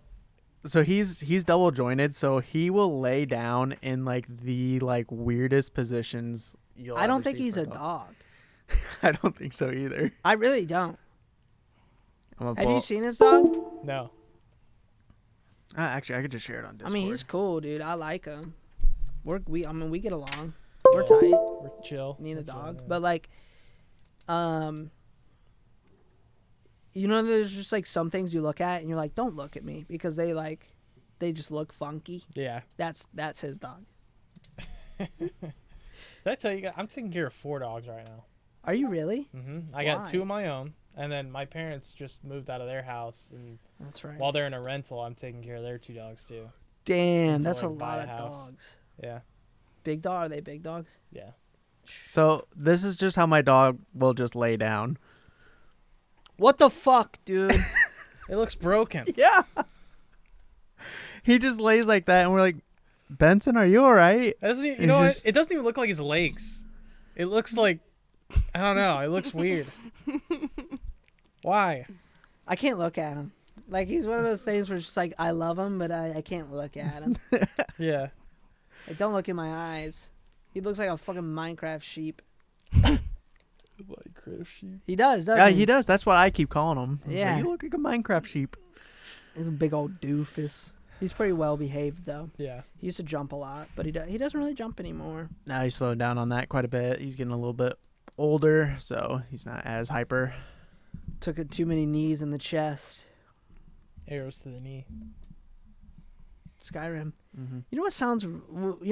so he's double jointed, so he will lay down in like the weirdest positions. I don't think he's a dog. I don't think so either. I really don't. I'm Have you seen his dog? No. Actually, I could just share it on Discord. I mean, he's cool, dude. I like him. We get along. We're tight. We're chill. Me and the We're chill, dog. yeah. But you know, there's just like some things you look at and you're like, don't look at me because they just look funky. Yeah. That's his dog. Did I tell you guys? I'm taking care of 4 dogs right now. Are you really? Mm-hmm. I got Why? 2 of my own, and then my parents just moved out of their house, and That's right. while they're in a rental, I'm taking care of their 2 dogs too. Damn, until that's I a buy lot a of house. dogs. Yeah. Big dog? Are they big dogs? Yeah. So this is just how my dog will just lay down. What the fuck, dude? It looks broken. Yeah. He just lays like that, and we're like, Benson, are you all right? It doesn't even, It's you know just- what? It doesn't even look like his legs. It looks like, I don't know. It looks weird. Why? I can't look at him. Like, he's one of those things where it's just like, I love him, but I can't look at him. Yeah. Like, don't look in my eyes. He looks like a fucking Minecraft sheep. He does, doesn't Yeah, he? he does. That's what I keep calling him. He's Yeah. like, you look like a Minecraft sheep. He's a big old doofus. He's pretty well behaved, though. Yeah. He used to jump a lot, but he doesn't really jump anymore. Now he's slowed down on that quite a bit. He's getting a little bit older, so he's not as hyper. Took it too many knees in the chest. Arrows to the knee. Skyrim. Mm-hmm. You know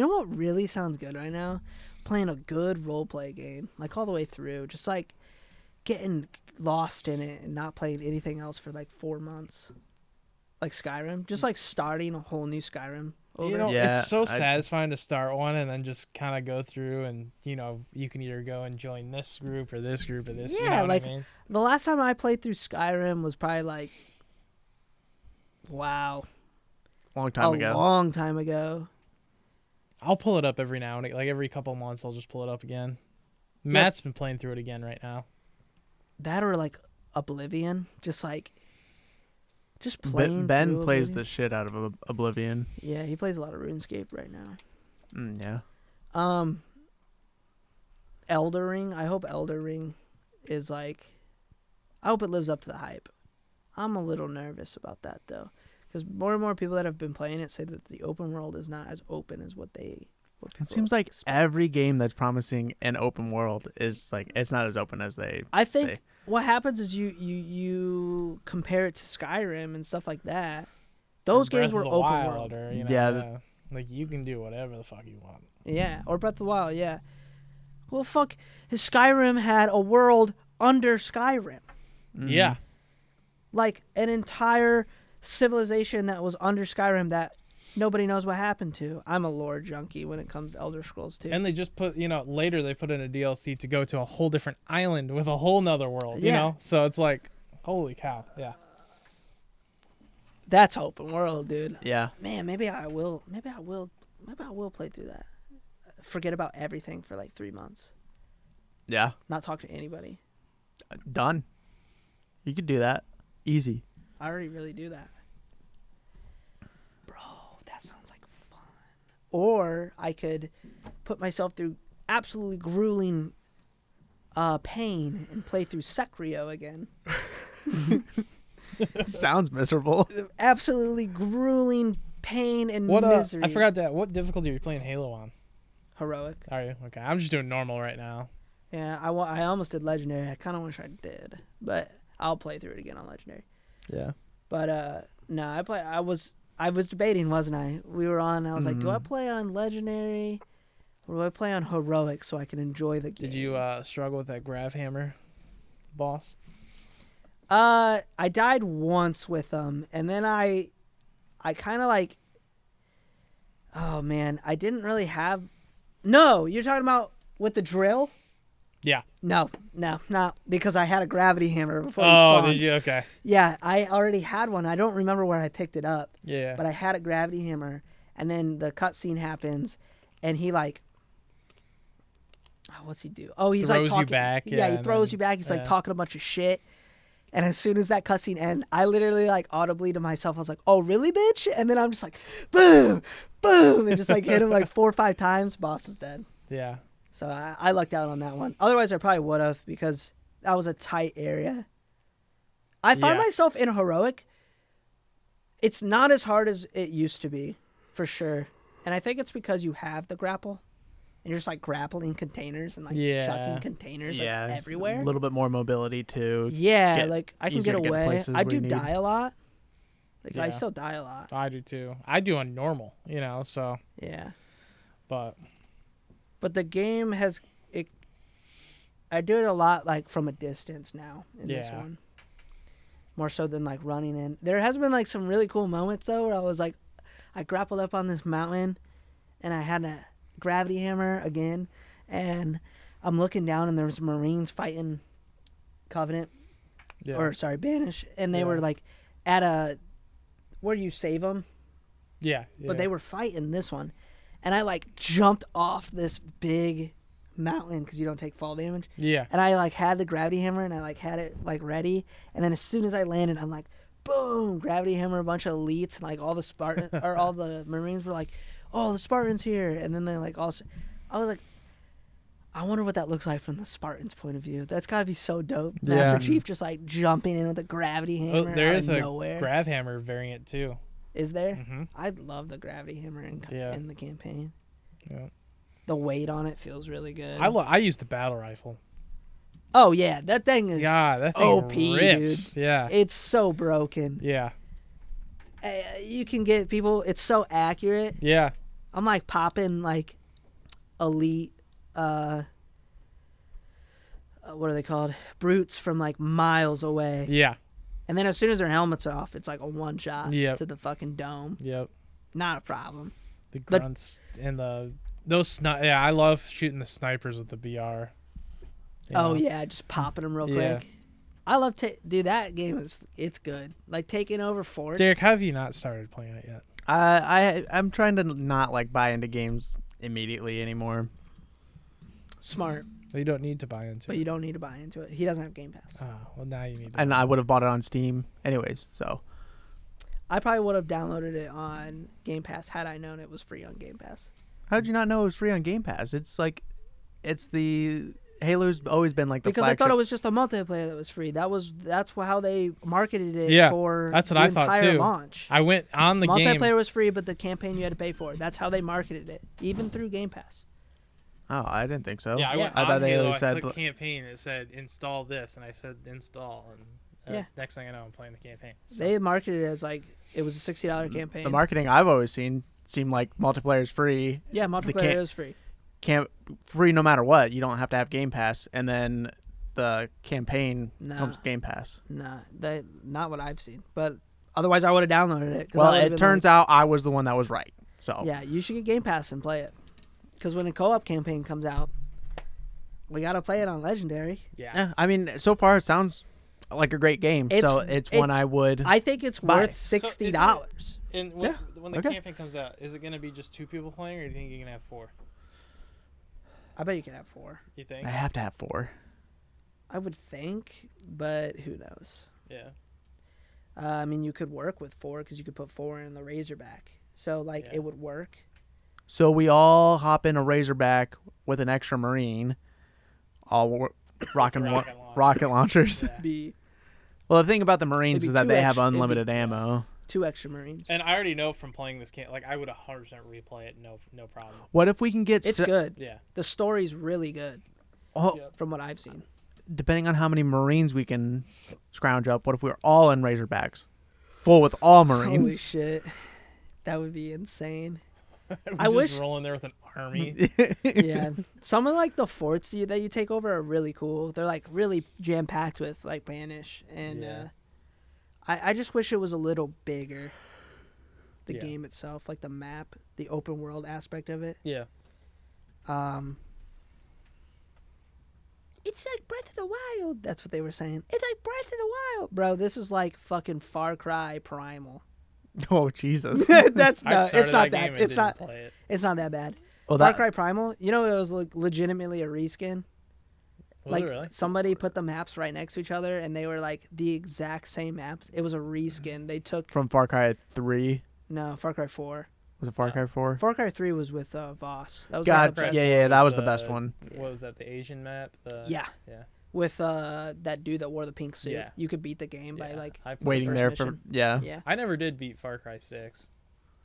what really sounds good right now? Playing a good roleplay game, like all the way through. Just like getting lost in it and not playing anything else for like 4 months. Like Skyrim. Just like starting a whole new Skyrim over. You know, Yeah, it's so I- satisfying to start one and then just kind of go through and, you know, you can either go and join this group or this group or this. You Yeah, know what like- I mean? The last time I played through Skyrim was probably like, wow, Long time a ago. long time ago. I'll pull it up every now and again. Like every couple months, I'll just pull it up again. Matt's been playing through it again right now. That or like Oblivion, just playing. Ben through plays Oblivion. the shit out of Oblivion. Yeah, he plays a lot of RuneScape right now. Yeah. Elder Ring. I hope Elder Ring is like. I hope it lives up to the hype. I'm a little nervous about that though, because more and more people that have been playing it say that the open world is not as open as what people It seems like expect. every game that's promising an open world is like it's not as open as they I think say. what happens is you compare it to Skyrim and stuff like that. Those Breath games were of the open Wild world. Or, you know, Yeah, like you can do whatever the fuck you want. Yeah, or Breath of the Wild, yeah. Well, fuck, his Skyrim had a world under Skyrim. Yeah. Like an entire civilization that was under Skyrim that nobody knows what happened to. I'm a lore junkie when it comes to Elder Scrolls 2. And they just put, later they put in a DLC to go to a whole different island with a whole nother world, you know? So it's like, holy cow. Yeah. That's open world, dude. Yeah. Man, maybe I will play through that. Forget about everything for like 3 months. Yeah. Not talk to anybody. Done. You could do that. Easy. I already really do that. Bro, that sounds like fun. Or I could put myself through absolutely grueling pain and play through Sekiro again. Sounds miserable. Absolutely grueling pain and misery. I forgot that. What difficulty are you playing Halo on? Heroic. Are you? Okay. I'm just doing normal right now. Yeah, I almost did Legendary. I kind of wish I did. But I'll play through it again on Legendary. Yeah. But no, I was debating, wasn't I? We were on. I was like, do I play on Legendary or do I play on Heroic so I can enjoy the game? Did you struggle with that Gravhammer boss? I died once with them, and then I kind of like. Oh man, I didn't really have. No, you're talking about with the drill. Yeah. No, not because I had a gravity hammer before you spawned. Oh, did you? Okay. Yeah, I already had one. I don't remember where I picked it up. Yeah. But I had a gravity hammer, and then the cutscene happens, and he like, what's he do? Oh, he's throws like talking. You back. Yeah, he throws you back. He's like talking a bunch of shit. And as soon as that cutscene ends, I literally like audibly to myself, I was like, "Oh, really, bitch?" And then I'm just like, "Boom, boom," and just like hit him like 4 or 5 times. Boss was dead. Yeah. So I lucked out on that one. Otherwise, I probably would have because that was a tight area. I find myself in Heroic. It's not as hard as it used to be, for sure. And I think it's because you have the grapple. And you're just like grappling containers and like chucking containers like, everywhere. A little bit more mobility too. Yeah, like I can get away. I do need. die a lot. Like I still die a lot. I do too. I do on normal, so. Yeah. But the game has it. I do it a lot like from a distance now in this one. More so than like running in. There has been like some really cool moments though where I was like, I grappled up on this mountain, and I had a gravity hammer again, and I'm looking down and there's Marines fighting Covenant Banish, and they were like at a where you save them, but they were fighting this one, and I like jumped off this big mountain because you don't take fall damage, and I like had the gravity hammer and I like had it like ready, and then as soon as I landed I'm like boom, gravity hammer, a bunch of elites, and like all the Spartan or all the Marines were like, oh, the Spartans here. And then they're like, also, I was like, I wonder what that looks like from the Spartans' point of view. That's got to be so dope. Yeah. Master Chief just like jumping in with a gravity hammer there out is of a nowhere. Gravhammer variant too. Is there? Mm-hmm. I love the gravity hammer in the campaign. Yeah. The weight on it feels really good. I use the battle rifle. Oh, yeah. That thing is that thing OP, rips. dude. Yeah. It's so broken. Yeah. You can get people, it's so accurate. Yeah. I'm like popping like elite what are they called? Brutes from like miles away. Yeah. And then as soon as their helmets are off, it's like a one shot Yep. to the fucking dome. Yep. Not a problem. The grunts and I love shooting the snipers with the BR. Oh yeah, just popping them real quick. I love dude, that game it's good. Like taking over forts. Derek, how have you not started playing it yet? I'm trying to not like buy into games immediately anymore. Smart. You don't need to buy into it. But you don't need to buy into it. He doesn't have Game Pass. Oh, well now you need to. And I would have bought it on Steam anyways, so. I probably would have downloaded it on Game Pass had I known it was free on Game Pass. How did you not know it was free on Game Pass? It's like, Halo's always been like the because flagship. I thought it was just a multiplayer that was free. That's how they marketed it for that's what the I thought entire too. launch. I went on the game. Multiplayer was free, but the campaign you had to pay for. That's how they marketed it, even through Game Pass. Oh, I didn't think so. Yeah, I went I on thought they Halo, always said I clicked campaign. It said install this, and I said install, and next thing I know, I'm playing the campaign. So. They marketed it as like it was a $60 campaign. The marketing I've always seen seemed like multiplayer is free. Yeah, multiplayer is free. Free no matter what. You don't have to have Game Pass, and then the campaign Nah. comes with Game Pass. Nah, not what I've seen. But otherwise, I would have downloaded it. Well, it turns out I was the one that was right. So Yeah, you should get Game Pass and play it. Because when a co-op campaign comes out, we gotta play it on Legendary. Yeah, I mean, so far it sounds like a great game. So it's one I would. I think it's buy. worth $60. And when the campaign comes out, is it going to be just 2 people playing, or do you think you can have 4? I bet you can have 4. You think? I have to have 4. I would think, but who knows? Yeah. I mean, you could work with 4 because you could put 4 in the Razorback. So, like, it would work. So we all hop in a Razorback with an extra Marine, all rocket launchers. Be Well, the thing about the Marines It'd is be that two they have extra- it'd be- unlimited ammo. 2 extra Marines. And I already know from playing this game, like I would 100% replay it, no problem. What if we can get? It's good. Yeah. The story's really good Oh, Yep. from what I've seen. depending on how many Marines we can scrounge up. What if we're all in Razorbacks, full with all Marines? Holy shit. That would be insane. We I just wish- roll in there with an army. Yeah. Some of like the forts that you take over are really cool. They're like really jam packed with like Banish, and Yeah. I just wish it was a little bigger. The Yeah. game itself, like the map, the open world aspect of it. Yeah. It's like Breath of the Wild. That's what they were saying. It's like Breath of the Wild, bro. This is like fucking Far Cry Primal. Oh Jesus! That's I no, started it's not that that. game and It's didn't not. play it. It's not that bad. Well, Far that Cry Primal. You know, it was like legitimately a reskin. Was Like it really? somebody put the maps right next to each other, and they were like the exact same maps. It was a reskin. They took from Far Cry 3. no Far Cry 4. Was it Far Cry 4? Far Cry 3 was with Voss. That was God, like the best. yeah, that was the best one. What was that? The Asian map? Yeah. Yeah. With that dude that wore the pink suit. Yeah. You could beat the game by like I played Waiting first there mission. for yeah. yeah. I never did beat Far Cry 6.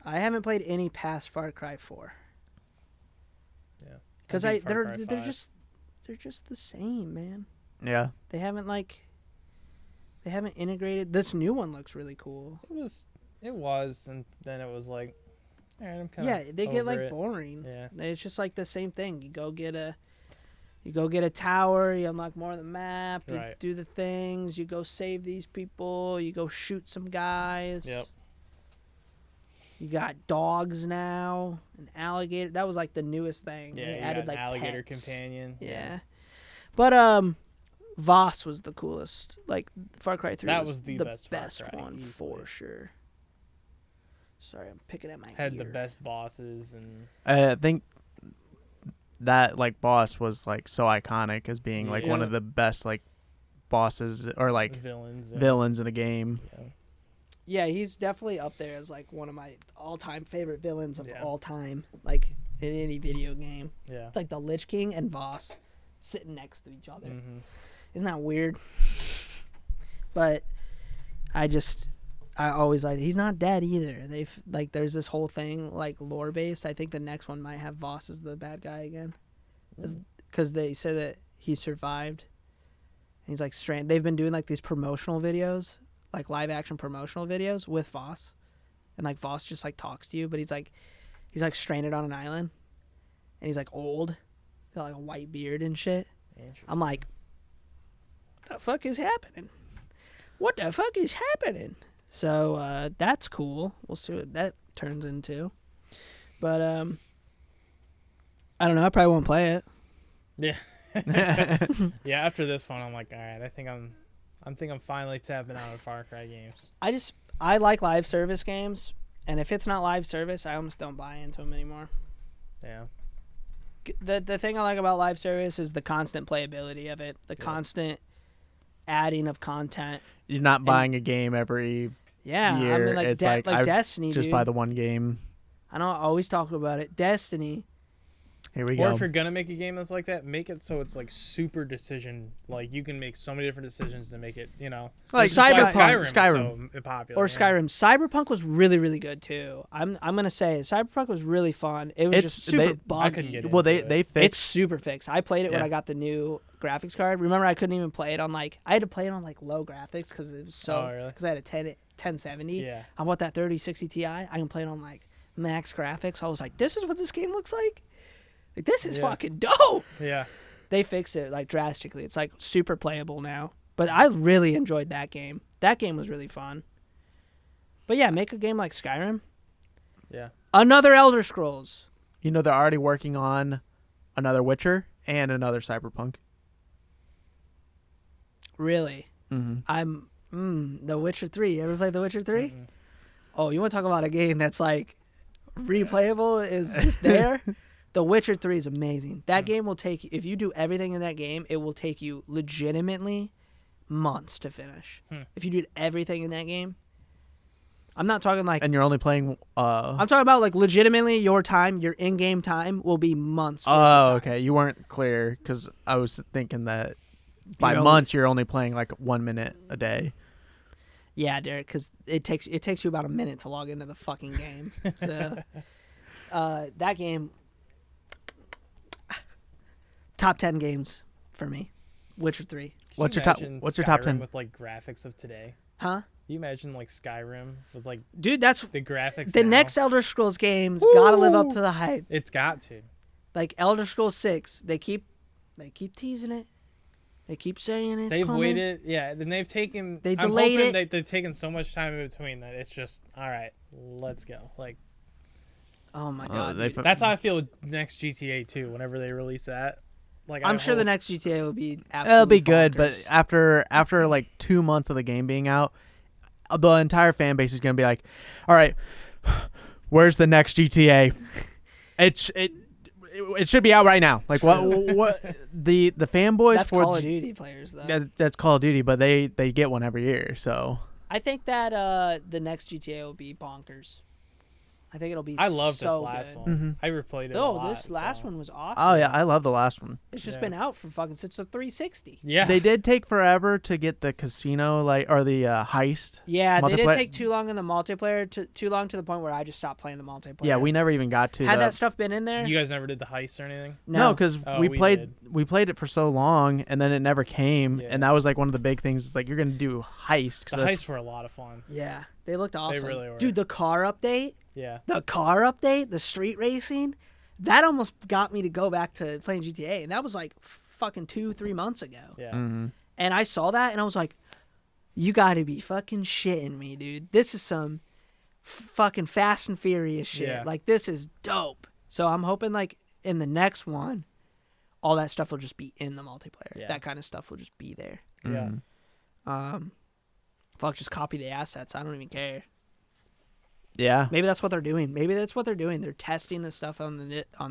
I haven't played any past Far Cry 4 Yeah. because beat Far Cry they're 5. just the same, man. Yeah. They haven't integrated. This new one looks really cool. It was, and then it was like, all right, I'm kind of Yeah, they get like boring. Yeah. It's just like the same thing. You go get a tower, you unlock more of the map, you Right. do the things, you go save these people, you go shoot some guys. Yep. You got dogs now, an alligator. That was like the newest thing. Yeah. They You added got like an alligator pets. companion. Yeah. But Voss was the coolest. Like Far Cry 3 That was the best Far Cry, one easily. for sure. Sorry, I'm picking at my Had the ear. best bosses and I think that like boss was like so iconic as being like one Yeah. of the best like bosses or like villains. villains in a game. Yeah. Yeah, he's definitely up there as like one of my all-time favorite villains of Yeah. all time. Like in any video game, Yeah. it's like the Lich King and Voss sitting next to each other. Mm-hmm. Isn't that weird? But I always like he's not dead either. They've like there's this whole thing like lore based. I think the next one might have Voss as the bad guy again, because they say that he survived. And he's like stranded. They've been doing like these promotional videos, like live action promotional videos with Voss, and like Voss just like talks to you, but he's like stranded on an island, and he's like old, got like a white beard and shit. I'm like, what the fuck is happening? What the fuck is happening? So that's cool. We'll see what that turns into. But I don't know. I probably won't play it. Yeah. Yeah. After this one, I'm like, all right. I think I'm finally tapping out of Far Cry games. I like live service games, and if it's not live service, I almost don't buy into them anymore. Yeah. The thing I like about live service is the constant playability of it, the constant adding of content. You're not buying a game every Yeah, year. I mean like It's like I Destiny. just dude. buy the one game. I know I always talk about it. Destiny. Here we Or go. if you're gonna make a game that's like that, make it so it's like super decision. Like you can make so many different decisions to make it. You know, Like It's just why Cyberpunk. Skyrim. is so popular. Or yeah. Skyrim. Cyberpunk was really, really good too. I'm gonna say Cyberpunk was really fun. It was It's- just super they- buggy. I couldn't get it. Well, they into it. fixed. It's super fixed. I played it when Yeah. I got the new graphics card. Remember, I couldn't even play it on like I had to play it on like low graphics because it was so Oh, really? because I had a 1070. Yeah. I bought that 3060 Ti. I can play it on like max graphics. I was like, this is what this game looks like. Like this is Yeah. fucking dope. Yeah. They fixed it like drastically. It's like super playable now. But I really enjoyed that game. That game was really fun. But yeah, make a game like Skyrim. Yeah. Another Elder Scrolls. You know, they're already working on another Witcher and another Cyberpunk. Really? Mm-hmm. The Witcher 3. You ever played The Witcher 3? Mm-mm. Oh, you want to talk about a game that's like replayable is just there? The Witcher 3 is amazing. That game will take, if you do everything in that game, it will take you legitimately months to finish. If you did everything in that game. I'm not talking like, And you're only playing. I'm talking about like legitimately your time, your in-game time will be months. worth of Oh, time. okay. You weren't clear because I was thinking that by You're months you're only playing like 1 minute a day. Yeah, Derek, because it takes you about a minute to log into the fucking game. So, that game, top 10 games for me. Witcher 3. What's Can your you top? imagine What's your top Skyrim 10? with like graphics of today? Huh? Can you imagine like Skyrim with like Dude, that's the graphics? the now? next Elder Scrolls game's gotta live up to the hype. It's got to. Like Elder Scrolls 6, they keep teasing it. They keep saying it's They've coming. waited, yeah. Then they've taken. They I'm delayed hoping it. They've taken so much time in between that it's just all right. Let's go. Like Oh my god. they dude. put- that's how I feel next GTA 2 whenever they release that. Like I'm I sure the hope- next GTA will be absolutely It'll be good, bonkers. but after like 2 months of the game being out, the entire fan base is gonna be like, "All right, where's the next GTA? It should be out right now." Like what the fanboys that's for Call of Duty players though. that's Call of Duty, but they get one every year. So I think that the next GTA will be bonkers. I think it'll be I love so this last good. one. Mhm. I replayed it. a No, lot, this last so- one was awesome. oh yeah, I love the last one. It's just Yeah. been out for fucking since the 360. Yeah. They did take forever to get the casino or the heist. Yeah, they did Multiplayer- take too long in the multiplayer, too long to the point where I just stopped playing the multiplayer. Yeah, we never even got to had the, that stuff been in there. You guys never did the heist or anything? No, because Oh, we we played it for so long, and then it never came, Yeah. and that was like one of the big things. It's like you're gonna do heist. 'Cause The that's- heists were a lot of fun. Yeah, they looked awesome. really were. Dude, the car update, Yeah. the street racing, that almost got me to go back to playing GTA, and that was like fucking 2-3 months ago. Yeah. Mhm. And I saw that, and I was like, "You got to be fucking shitting me, dude! This is some fucking Fast and Furious shit. Yeah. Like this is dope." So I'm hoping like in the next one, all that stuff will just be in the multiplayer. Yeah. That kind of stuff will just be there. Yeah. Mhm. Fuck, just copy the assets. I don't even care. Yeah, Maybe that's what they're doing. They're testing this stuff on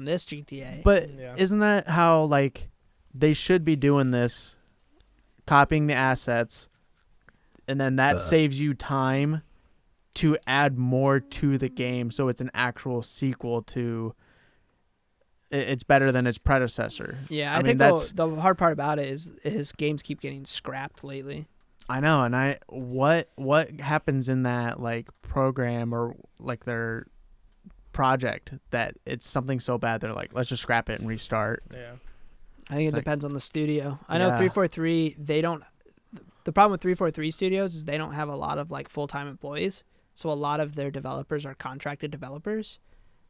this GTA. but Yeah. isn't that how like they should be doing this, copying the assets, and then that saves you time to add more to the game, so it's an actual sequel to. It's better than its predecessor. yeah, I I, mean, think that's- the hard part about it is his games keep getting scrapped lately. I know, and what happens in that like program or like their project that it's something so bad they're like, let's just scrap it and restart. Yeah. I think It's it like- depends on the studio. I know Yeah. 343, they don't. The problem with 343 studios is they don't have a lot of like full-time employees. So a lot of their developers are contracted developers,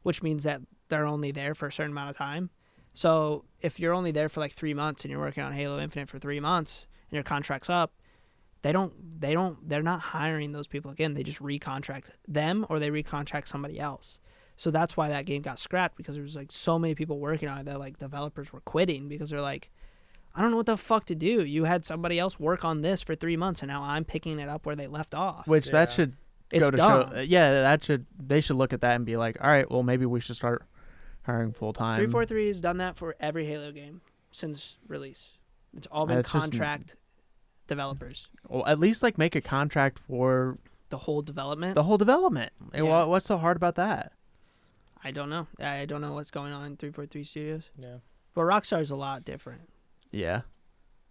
which means that they're only there for a certain amount of time. So if you're only there for like 3 months and you're working on Halo Infinite for 3 months and your contract's up, they're not hiring those people again. They just recontract them or they recontract somebody else. So that's why that game got scrapped, because there was like so many people working on it that like developers were quitting because they're like, I don't know what the fuck to do. You had somebody else work on this for 3 months and now I'm picking it up where they left off. Which that Yeah. should It's go to dumb. show. Yeah, they should look at that and be like, all right, well maybe we should start hiring full time. 343 has done that for every Halo game since release. It's all been It's just- contract developers. Well, at least like make a contract for The whole development. the whole development. Like, Yeah. what's so hard about that? I don't know. I don't know what's going on in 343 Studios. Yeah. But Rockstar's a lot different. Yeah.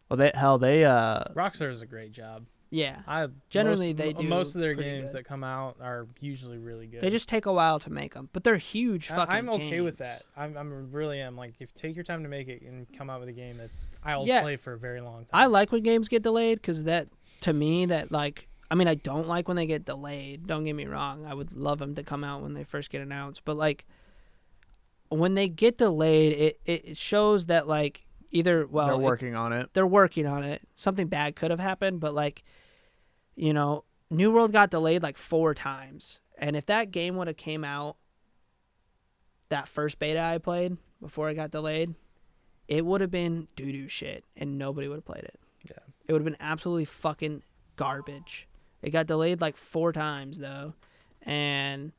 Well, they Rockstar does a great job. Yeah. Generally, they do most of their pretty games good. that come out are usually really good. They just take a while to make them, but they're huge fucking I'm okay with games. that. I'm really am like, if take your time to make it and come out with a game that I'll Yeah. play for a very long time. I like when games get delayed because that, to me, that like, I mean, I don't like when they get delayed. Don't get me wrong. I would love them to come out when they first get announced. But like, when they get delayed, it shows that like Either they're working on it. They're working on it. Something bad could have happened, but like, you know, New World got delayed like 4 times, and if that game would have came out that first beta I played before it got delayed, it would have been doo-doo shit, and nobody would have played it. Yeah. It would have been absolutely fucking garbage. It got delayed like 4 times though, and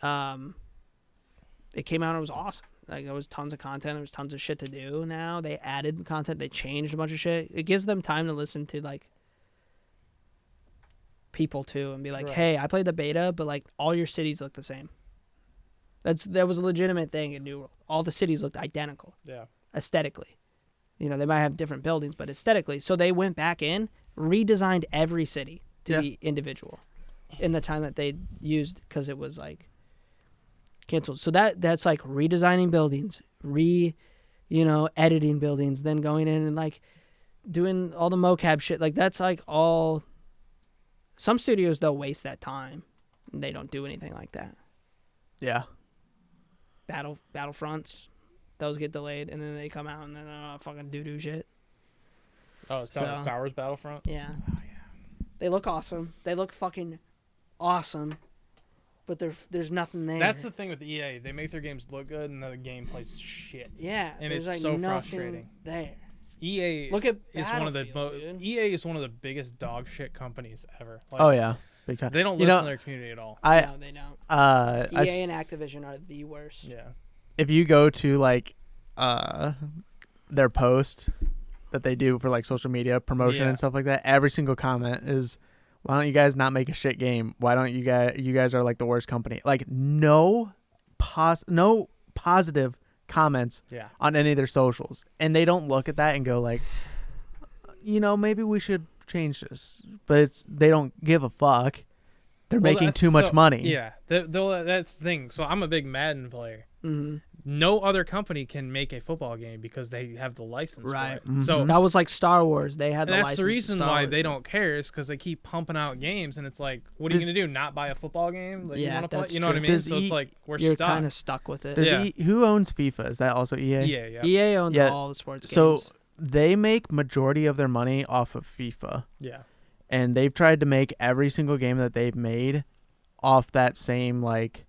it came out and it was awesome. Like, there was tons of content. There was tons of shit to do now. They added content. They changed a bunch of shit. It gives them time to listen to, like, people, too, and be like, Right. hey, I played the beta, but, like, all your cities look the same. That was a legitimate thing in New World. All the cities looked identical. Yeah. Aesthetically. You know, they might have different buildings, but aesthetically. So they went back in, redesigned every city to be individual in the time that they used, because it was, like, canceled. So that's like redesigning buildings, editing buildings, then going in and like doing all the mocap shit. Like, that's like all. Some studios though waste that time, and they don't do anything like that. Yeah. Battlefronts, those get delayed, and then they come out and then fucking doo shit. Oh, it's Star Wars Battlefront. Yeah. Oh yeah. They look awesome. They look fucking awesome. But there's nothing there. That's the thing with EA. They make their games look good, and the gameplay's shit. Yeah, and there's it's like so nothing frustrating. There. EA Look at is one of the Battlefield, dude. EA is one of the biggest dog shit companies ever. Like, Oh yeah. Big time. They don't You listen know, to their community at all. No, they don't. I EA and Activision are the worst. Yeah. if you go to like their post that they do for like social media promotion and stuff like that, every single comment is, why don't you guys not make a shit game? Why don't you guys are like the worst company? Like, no positive comments on any of their socials, and they don't look at that and go like, maybe we should change this, but they don't give a fuck. They're making too much money. Yeah, that's the thing. So I'm a big Madden player. Mm-hmm. No other company can make a football game because they have the license for it. Mm-hmm. So that was like Star Wars. They had the license. That's the reason Star why Wars. they don't care, is because they keep pumping out games, and it's like, what are you gonna do? Not buy a football game that you want to play? You know what I mean? So it's like you're stuck. kind of stuck with it. Who owns FIFA? Is that also EA? Yeah. EA owns all the sports games. So they make majority of their money off of FIFA. Yeah. And they've tried to make every single game that they've made off that same like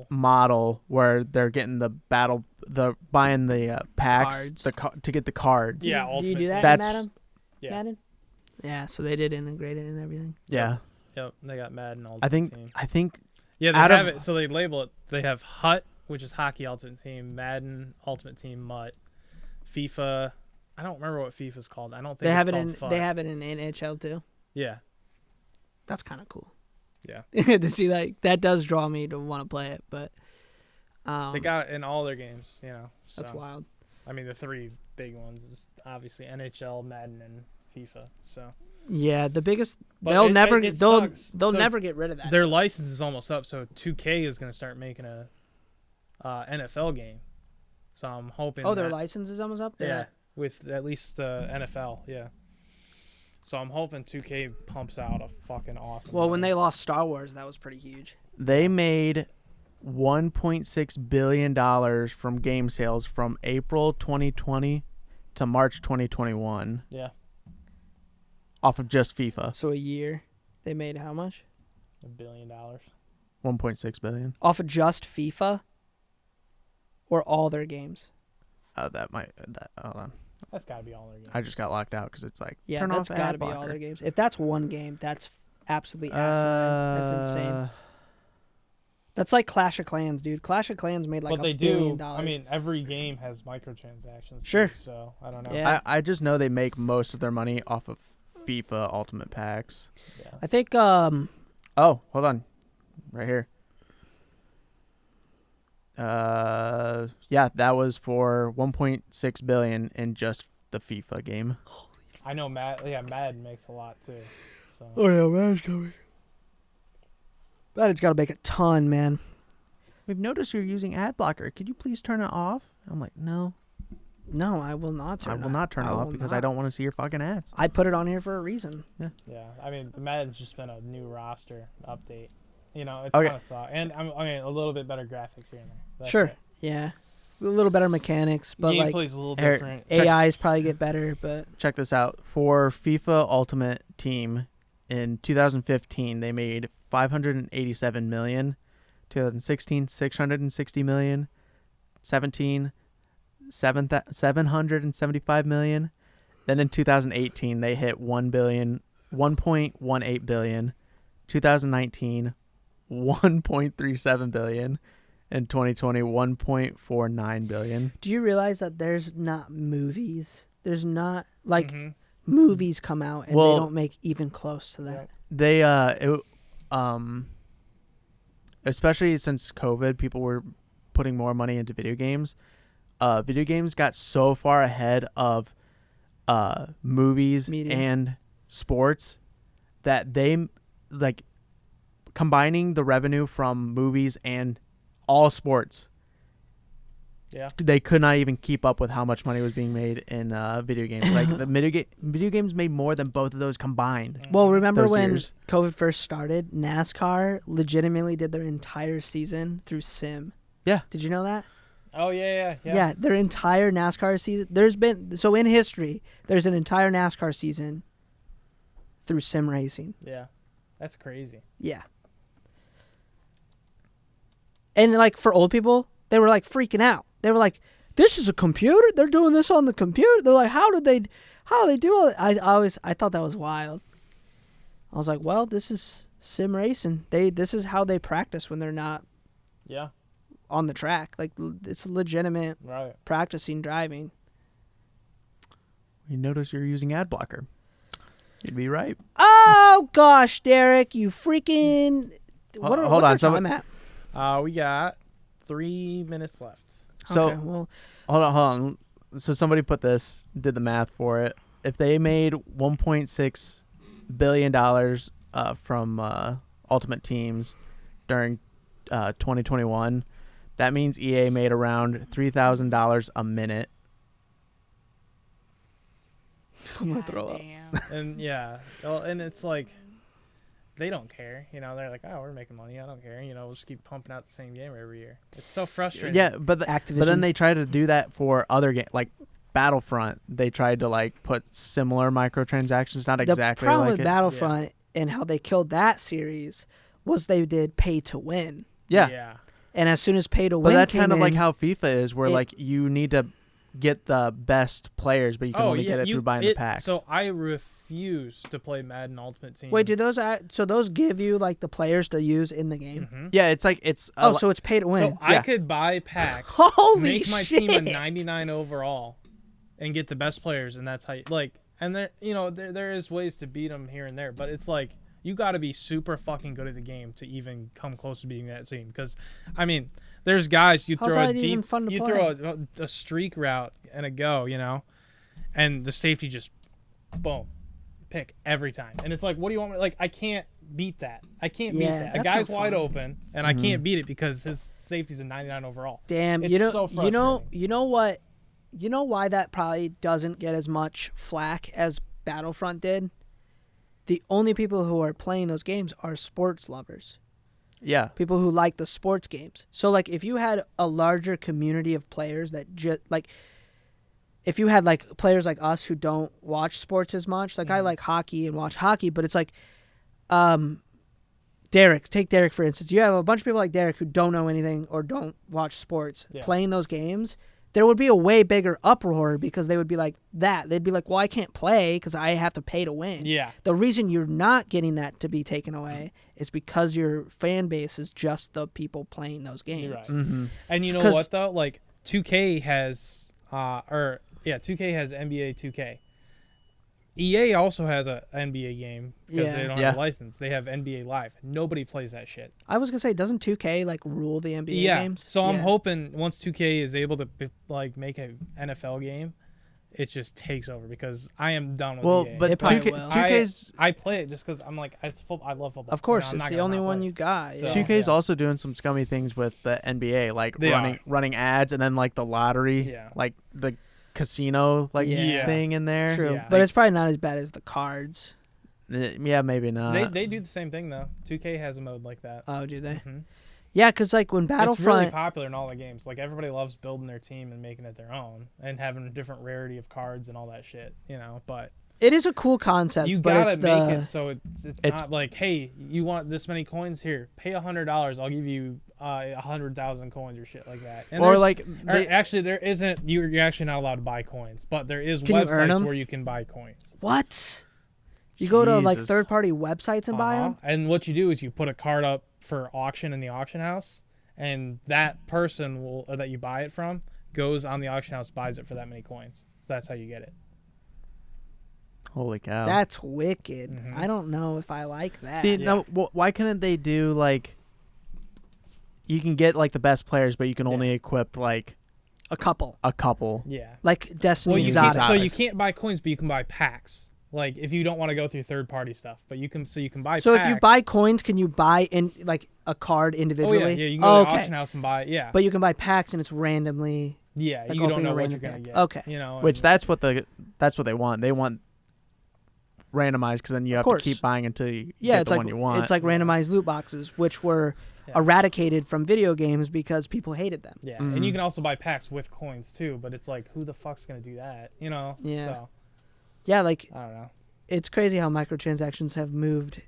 model where they're getting buying the packs to get the cards. Yeah, do Ultimate you do that That's in Madden? Yeah. Madden? Yeah, so they did integrate it and everything. Yeah. Yep, they got Madden Ultimate Team. I think yeah, they have it, so they label it. They have HUT, which is Hockey Ultimate Team, Madden Ultimate Team MUT, FIFA. I don't remember what FIFA's called. I don't think they have it called in. FUT. They have it in NHL too. Yeah. That's kind of cool. Yeah. To see that does draw me to want to play it, but they got it in all their games, So. That's wild. I mean, the 3 big ones is obviously NHL, Madden, and FIFA. So yeah, the biggest. But they'll it never sucks. never get rid of that. Their license is almost up, so 2K is going to start making a NFL game. So I'm hoping. Oh, their license is almost up. Yeah, with at least NFL. Yeah. So I'm hoping 2K pumps out a fucking awesome. Well, game. when they lost Star Wars, that was pretty huge. They made $1.6 billion from game sales from April 2020 to March 2021. Yeah. Off of just FIFA. So a year, they made how much? $1 billion. 1.6 billion. Off of just FIFA, or all their games? Hold on. That's got to be all their games. I just got locked out because it's like, Yeah, turn that's off got to ad be all blocker. their games. If that's one game, that's absolutely asinine. That's insane. That's like Clash of Clans, dude. Clash of Clans made like but they $1 billion. do. I mean, every game has microtransactions. Sure. Too, so I don't know. Yeah. I just know they make most of their money off of FIFA Ultimate Packs. Yeah. I think. Oh, hold on, right here. Yeah, that was for 1.6 billion in just the FIFA game. I know Madden makes a lot too. So. Oh yeah, Madden's coming. Madden's got to make a ton, man. We've noticed you're using ad blocker. Could you please turn it off? I'm like, no. No, I will not turn. I will not turn it off because I don't want to see your fucking ads. I put it on here for a reason. Yeah, I mean, the Madden's just been a new roster update. It's Okay. kind of sucks, and I mean, a little bit better graphics here and there. That's Sure. it. Yeah. a little better mechanics, but like Gameplay's a little Eric- different. AIs probably get better. But Check this out. For FIFA Ultimate Team in 2015, they made 587 million. 2016, 660 million. 17, 775 million. Then in 2018, they hit 1.18 billion. 2019, 1.37 billion. In 2020, 1.49 billion. do you realize that there's not movies? There's not like Mhm. movies come out and Well- they don't make even close to that. They especially since COVID, people were putting more money into video games. Video games got so far ahead of movies Media. and sports that they like combining the revenue from movies and all sports. Yeah. They could not even keep up with how much money was being made in video games. Like the video games made more than both of those combined. Well, remember Those when years. COVID first started? NASCAR legitimately did their entire season through sim. Yeah. Did you know that? Oh yeah. Yeah, their entire NASCAR season. So in history, there's an entire NASCAR season through sim racing. Yeah. That's crazy. Yeah. And like for old people, they were like freaking out. They were like, "This is a computer. They're doing this on the computer." They're like, "How do they do all it?" I thought that was wild. I was like, "Well, this is sim racing. This is how they practice when they're not Yeah. on the track. Like it's legitimate Right. practicing driving." You notice you're using ad blocker. You'd be right. Oh gosh, Derek, you freaking! Hold What's on, our someone- time at? We got 3 minutes left. So Okay, well, hold on. So somebody did the math for it. If they made $1.6 billion from Ultimate Teams during 2021, that means EA made around $3,000 a minute. I'm gonna throw up. Damn. And yeah, well, and it's like they don't care. They're like, oh, we're making money. I don't care. We'll just keep pumping out the same game every year. It's so frustrating. Yeah, but Activision. but then they try to do that for other games, like Battlefront. They tried to like put similar microtransactions, not exactly The problem like with it. Battlefront and how they killed that series was they did pay to win, Yeah, and as soon as pay to but win, that's came kind of like in, how FIFA is, where it- like you need to get the best players, but you can only get it through buying the packs. So I refuse to play Madden Ultimate Team. Wait, do those give you like the players to use in the game? Mhm. yeah, it's like it's So it's pay to win. So I could buy packs, Holy make my shit! team a 99 overall, and get the best players, and that's how you, like. And there is ways to beat them here and there, but it's like you got to be super fucking good at the game to even come close to beating that team. Because, I mean, there's guys you How's throw a that even deep, fun to you play? throw a streak route and a go, and the safety just, boom, pick every time. And it's like, what do you want me? Like, I can't beat that. I can't beat Yeah, that. A that's guy's no wide fun. open, and I can't beat it because his safety's a 99 overall. Damn, It's so you know what? You know why that probably doesn't get as much flack as Battlefront did? The only people who are playing those games are sports lovers. yeah, People who like the sports games. So like if you had a larger community of players that just like if you had like players like us who don't watch sports as much, like I like hockey and watch hockey, but it's like take Derek for instance. You have a bunch of people like Derek who don't know anything or don't watch sports playing those games. There would be a way bigger uproar because they would be like that. They'd be like, well, I can't play because I have to pay to win. Yeah. The reason you're not getting that to be taken away is because your fan base is just the people playing those games. You're right. mm-hmm. And you know 'Cause- what though? Like 2K has 2K has NBA 2K. EA also has a NBA game because Yeah. they don't Yeah. have a license. They have NBA Live. Nobody plays that shit. I was gonna say, doesn't 2K like rule the NBA Yeah. games? So I'm Yeah. hoping once 2K is able to make a NFL game, it just takes over because I am done with Well, EA. but It probably 2K, will. 2K's I play it just because I'm like I love football. Of course, I'm it's not the gonna only not one play you it. got. So- yeah. 2K's yeah. also doing some scummy things with the NBA, like They running ads and then like the lottery, Yeah. like the casino Yeah. thing in there. True, Yeah. but it's probably not as bad as the cards. Yeah, maybe not. They do the same thing though. 2K has a mode like that. Oh, do they? Mhm. Yeah, because like when It's really Battlefront, popular in all the games. Like everybody loves building their team and making it their own and having a different rarity of cards and all that shit. But it is a cool concept. you but gotta it's make it so it's not like, hey, you want this many coins here? Pay $100. I'll give you 100,000 coins or shit like that. And Or there's- like actually, there isn't. You're actually not allowed to buy coins, but there is Can you earn websites 'em? where you can buy coins. What? You go to like Jesus. third-party websites and buy them? And what you do is you put a card up for auction in the auction house, and that person that you buy it from goes on the auction house, buys it for that many coins. So that's how you get it. holy cow. That's wicked. Mhm. I don't know if I like that. See, Yeah. no, why couldn't they do like? You can get like the best players, but you can only equip like a couple. a couple. Yeah. Like Destiny Well, you Exotics. can't, so you can't buy coins, but you can buy packs. Like if you don't want to go through third-party stuff, but you can buy. So packs. if you buy coins, can you buy in like a card oh individually? yeah, you can go to the okay. auction house and buy. Yeah, But you can buy packs and it's randomly. yeah, like you don't opening know a what random you're gonna pack. get. Okay. You know, Which and- that's what they want. They want randomized because then you have course. to keep buying until you Yeah, get it's the like one you want. it's like randomized loot boxes, which were Yeah. eradicated from video games because people hated them. Yeah, Mhm. and you can also buy packs with coins too, but it's like, who the fuck's gonna do that? You know? Yeah. So Yeah, like I don't know. it's crazy how microtransactions have moved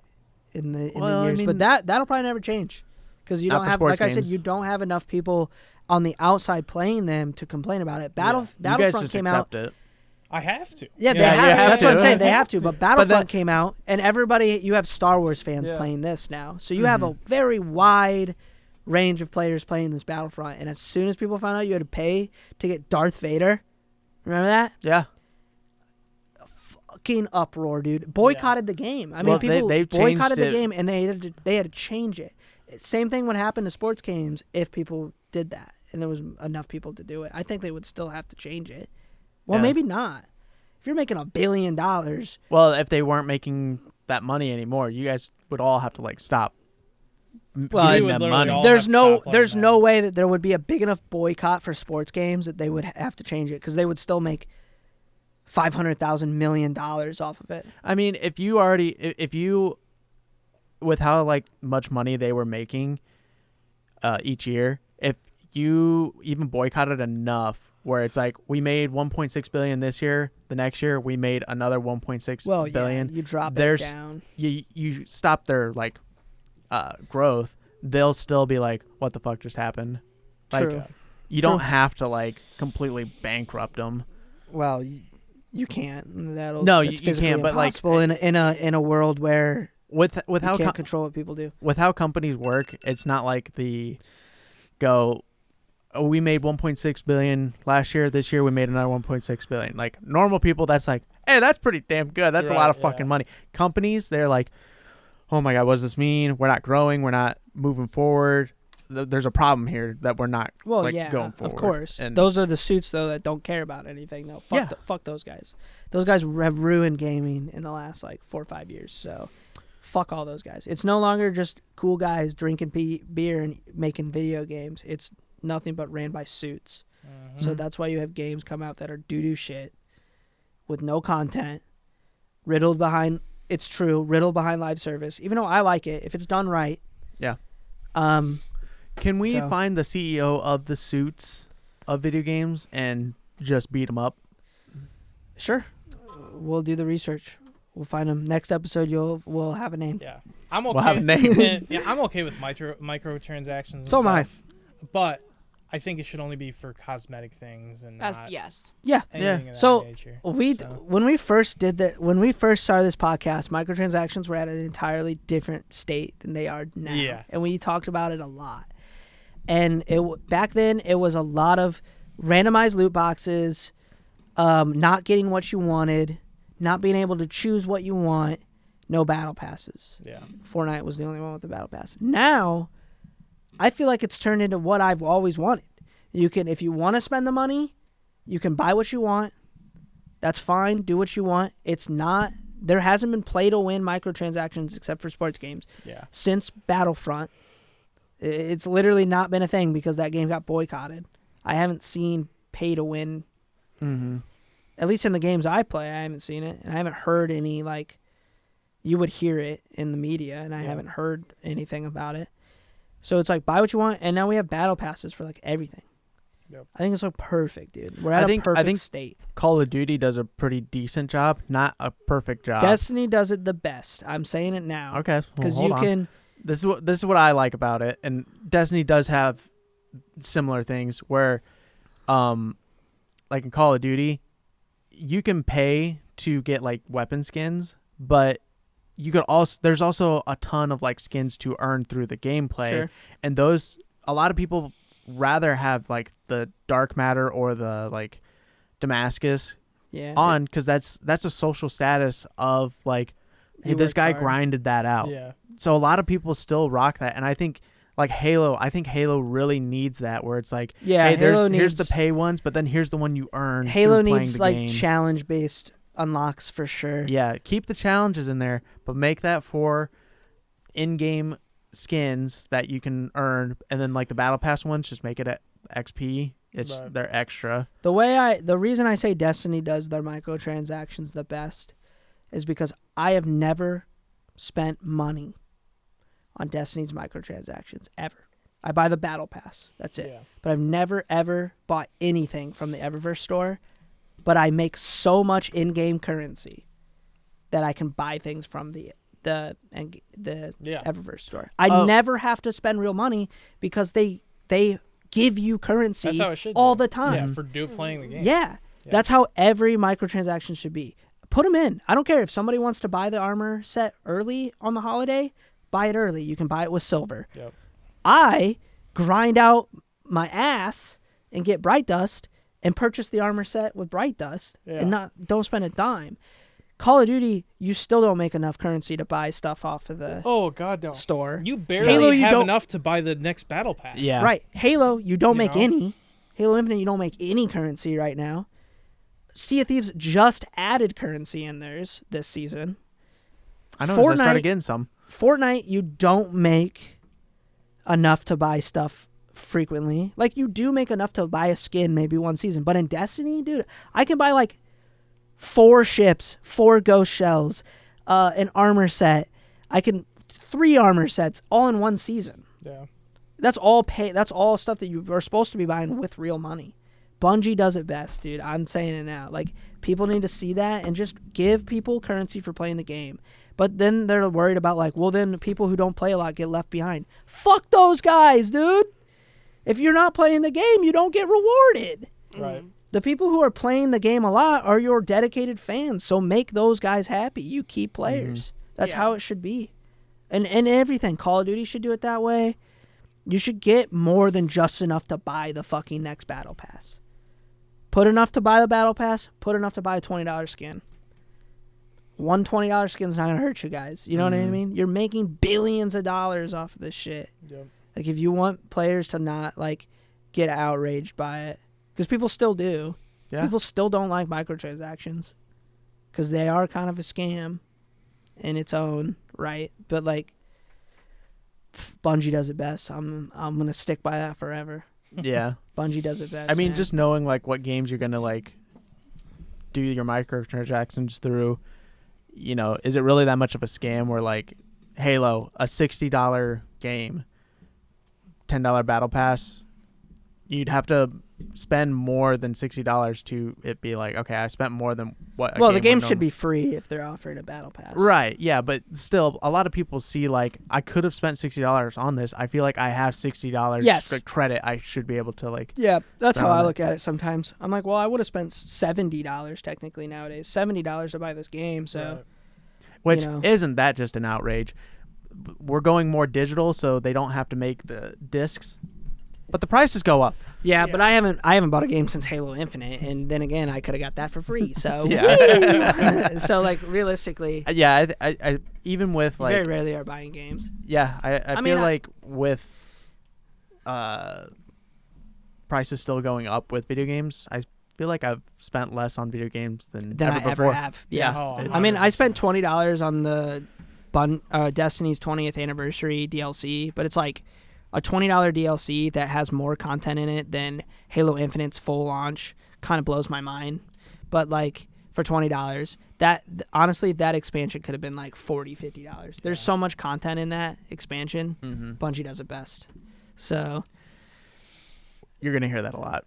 in the Well, I years, mean- but that'll probably never change because you Not don't for have, sports like I said, games. you don't have enough people on the outside playing them to complain about it. you guys Battlefront just came out. accept it. I have to. Yeah, they Yeah, have. you have That's what I'm to. saying. They have to. But Battlefront that- came out, and everybody, you have Star Wars fans Yeah. playing this now. So you have a very wide range of players playing this Battlefront. And as soon as people found out you had to pay to get Darth Vader, remember that? Yeah. Fucking uproar, dude. Boycotted the game. I mean, Well, people they've boycotted changed the it. game, and they had to change it. Same thing would happen to sports games if people did that, and there was enough people to do it. I think they would still have to change it. Well, Yeah. maybe not. If you're making $1 billion, Well, if they weren't making that money anymore, you guys would all have to like stop Well, giving would them literally money. all- there's have to no stop playing there's that. no way that there would be a big enough boycott for sports games that they would have to change it because they would still make $500,000 million off of it. I mean, if you with how like much money they were making each year, if you even boycotted enough where it's like we made 1.6 billion this year, the next year we made another 1.6 Well, billion. yeah, you drop There's- it down. You stop their like growth, they'll still be like, what the fuck just happened? Like True. you True. don't have to like completely bankrupt them. Well, you can't. No, That's you physically can't, but, like, impossible in a world where With you how can't control what people do. with how companies work, it's not like oh, we made 1.6 billion last year. This year we made another 1.6 billion. Like normal people, that's like, hey, that's pretty damn good. That's a lot Right, of fucking yeah. money. Companies, they're like, oh my god, what does this mean? We're not growing. We're not moving forward. There's a problem here that we're not Well, like, yeah, going forward. of course. And Those are the suits though that don't care about anything. No, fuck, Yeah. fuck those guys. Those guys have ruined gaming in the last like 4 or 5 years. So, fuck all those guys. It's no longer just cool guys drinking beer and making video games. It's nothing but ran by suits. So that's why you have games come out that are doo-doo shit with no content, riddled behind. It's true, riddled behind live service. Even though I like it, if it's done right. Yeah. So- Can we find the CEO of the suits of video games and just beat him up? Sure, we'll do the research. We'll find them. Next episode, we'll have a name. Yeah, I'm okay. We'll have a name. Yeah, I'm okay with microtransactions. And So am I. stuff, but I think it should only be for cosmetic things and That's not yes. Yeah. anything of that So, nature. When we first started this podcast, microtransactions were at an entirely different state than they are now. Yeah. And we talked about it a lot. And back then it was a lot of randomized loot boxes, not getting what you wanted, not being able to choose what you want, no battle passes. Yeah. Fortnite was the only one with the battle pass. Now, I feel like it's turned into what I've always wanted. You can, if you want to spend the money, you can buy what you want. That's fine. Do what you want. It's not. There hasn't been play to win microtransactions except for sports games Yeah. since Battlefront. It's literally not been a thing because that game got boycotted. I haven't seen pay to win. Mm-hmm. At least in the games I play, I haven't seen it, and I haven't heard any like. You would hear it in the media, and I haven't heard anything about it. So it's like buy what you want, and now we have battle passes for like everything. Yep. I think it's like perfect, dude. We're at a perfect state. Call of Duty does a pretty decent job, not a perfect job. Destiny does it the best. I'm saying it now. Okay, because hold you on. can. This is what I like about it, and Destiny does have similar things where, like in Call of Duty, you can pay to get like weapon skins, but you could also there's also a ton of like skins to earn through the gameplay, Sure. and those a lot of people rather have like the dark matter or the like Damascus on because that's a social status of like, hey, this guy grinded that out. Yeah. So a lot of people still rock that, and I think like Halo really needs that where it's like, hey, here's the pay ones, but then here's the one you earn. Halo needs like challenge based unlocks for sure. Yeah, keep the challenges in there, but make that for in-game skins that you can earn, and then like the battle pass ones, just make it at XP. They're extra. The reason I say Destiny does their microtransactions the best is because I have never spent money on Destiny's microtransactions ever. I buy the battle pass. That's it. Yeah. But I've never ever bought anything from the Eververse store. But I make so much in-game currency that I can buy things from the Eververse store. I never have to spend real money because they give you currency all the time. Yeah, for playing the game. Yeah, that's how every microtransaction should be. Put them in. I don't care if somebody wants to buy the armor set early on the holiday, buy it early. You can buy it with silver. Yep. I grind out my ass and get Bright Dust and purchase the armor set with Bright Dust and don't spend a dime. Call of Duty, you still don't make enough currency to buy stuff off of the store. You barely have enough to buy the next battle pass. Yeah. Right. Halo, you don't make any. Halo Infinite, you don't make any currency right now. Sea of Thieves just added currency in theirs this season. I know. I started getting some. Fortnite, you don't make enough to buy stuff frequently. Like, you do make enough to buy a skin maybe one season. But in Destiny, dude, I can buy like 4 ships, 4 ghost shells, an armor set. 3 armor sets all in one season. Yeah. That's all stuff that you are supposed to be buying with real money. Bungie does it best, dude. I'm saying it now. Like, people need to see that and just give people currency for playing the game. But then they're worried about like, well, then people who don't play a lot get left behind. Fuck those guys, dude. If you're not playing the game, you don't get rewarded. Right. The people who are playing the game a lot are your dedicated fans. So make those guys happy. You keep players. That's how it should be. And everything. Call of Duty should do it that way. You should get more than just enough to buy the fucking next battle pass. Put enough to buy the battle pass. Put enough to buy a $20 skin. One $20 skin's not going to hurt you guys. You know what I mean? You're making billions of dollars off of this shit. Yep. Like, if you want players to not, like, get outraged by it. Because people still do. Yeah. People still don't like microtransactions. Because they are kind of a scam in its own right. But, like, Bungie does it best. I'm going to stick by that forever. Yeah. Bungie does it best. I mean, man. just knowing, like, what games you're going to, like, do your microtransactions through, you know, is it really that much of a scam where, like, Halo, a $60 game, $10 battle pass, you'd have to spend more than $60 to it be like, okay, I spent more than what. Well, the game should be free if they're offering a battle pass. Right. Yeah, but still, a lot of people see like, I could have spent $60 on this. I feel like I have $60 credit. I should be able to like. Yeah, that's how I look at it sometimes. I'm like, well, I would have spent $70 technically nowadays. $70 to buy this game, so. Right. Which isn't that just an outrage? We're going more digital, so they don't have to make the discs. But the prices go up. Yeah, but I haven't bought a game since Halo Infinite, and then again, I could have got that for free. So, so like realistically, I even with like very rarely are buying games. Yeah, I feel like with prices still going up with video games, I feel like I've spent less on video games than I before. ever have. Yeah, I mean, I spent $20 on the Destiny's 20th anniversary DLC, but it's like a $20 DLC that has more content in it than Halo Infinite's full launch. Kind of blows my mind. But like for for $20. That honestly, that expansion could have been like $40, $50. There's so much content in that expansion. Mm-hmm. Bungie does it best. So, You're gonna hear that a lot.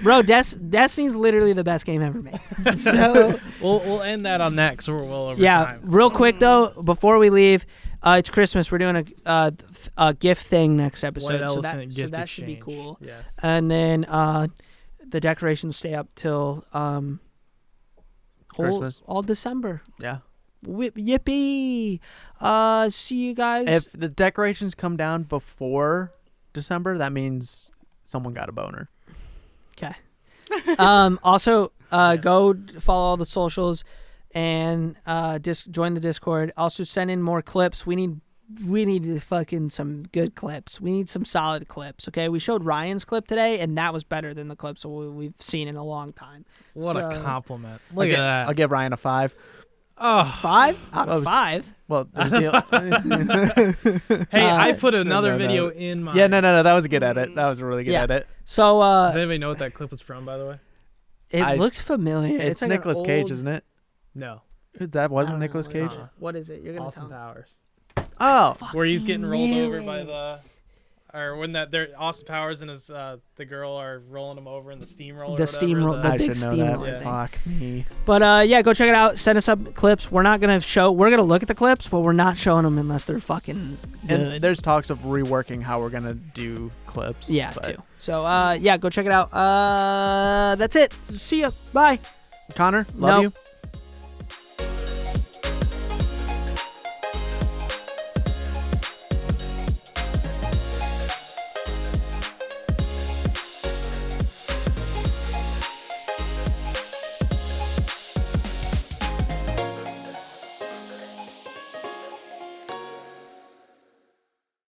bro, Destiny's literally the best game ever made. So we'll end that on that because we're well over yeah, time. real quick though, before we leave, it's Christmas. We're doing a gift thing next episode, White so elephant gift that should be exchange. cool. Yes. And then the decorations stay up till Christmas. all December. Yeah. Yippee! See you guys. If the decorations come down before December, that means someone got a boner. Okay. Also, Yes. go follow all the socials and join the Discord. Also, send in more clips. We need fucking some good clips. We need some solid clips. Okay, we showed Ryan's clip today, and that was better than the clips we've seen in a long time. What So- a compliment. Look at that. I'll give Ryan a 5. Oh, 5 out of Oh, 5. Well, it was the- hey, I put another no. video in my. yeah, no, that was a good edit. That was a really good Yeah. edit. So Does anybody know what that clip was from, by the way? it I- looks familiar. It's like an Nicolas Cage, old- isn't it? No. That wasn't I don't Nicolas know, Cage. what is it? What is it? You're gonna Austin tell me. Powers. Oh, Where he's getting rolled knew over by it. or when they're Austin Powers and his the girl are rolling him over in the steamroller. The steamroller- I big should know steamroller that. thing. Fuck me. But yeah, go check it out. Send us up clips. We're not gonna we're gonna look at the clips, but we're not showing them unless they're fucking good. And there's talks of reworking how we're gonna do clips. Yeah, but too. So yeah, go check it out. That's it. See ya. Bye. Connor, love Nope. you.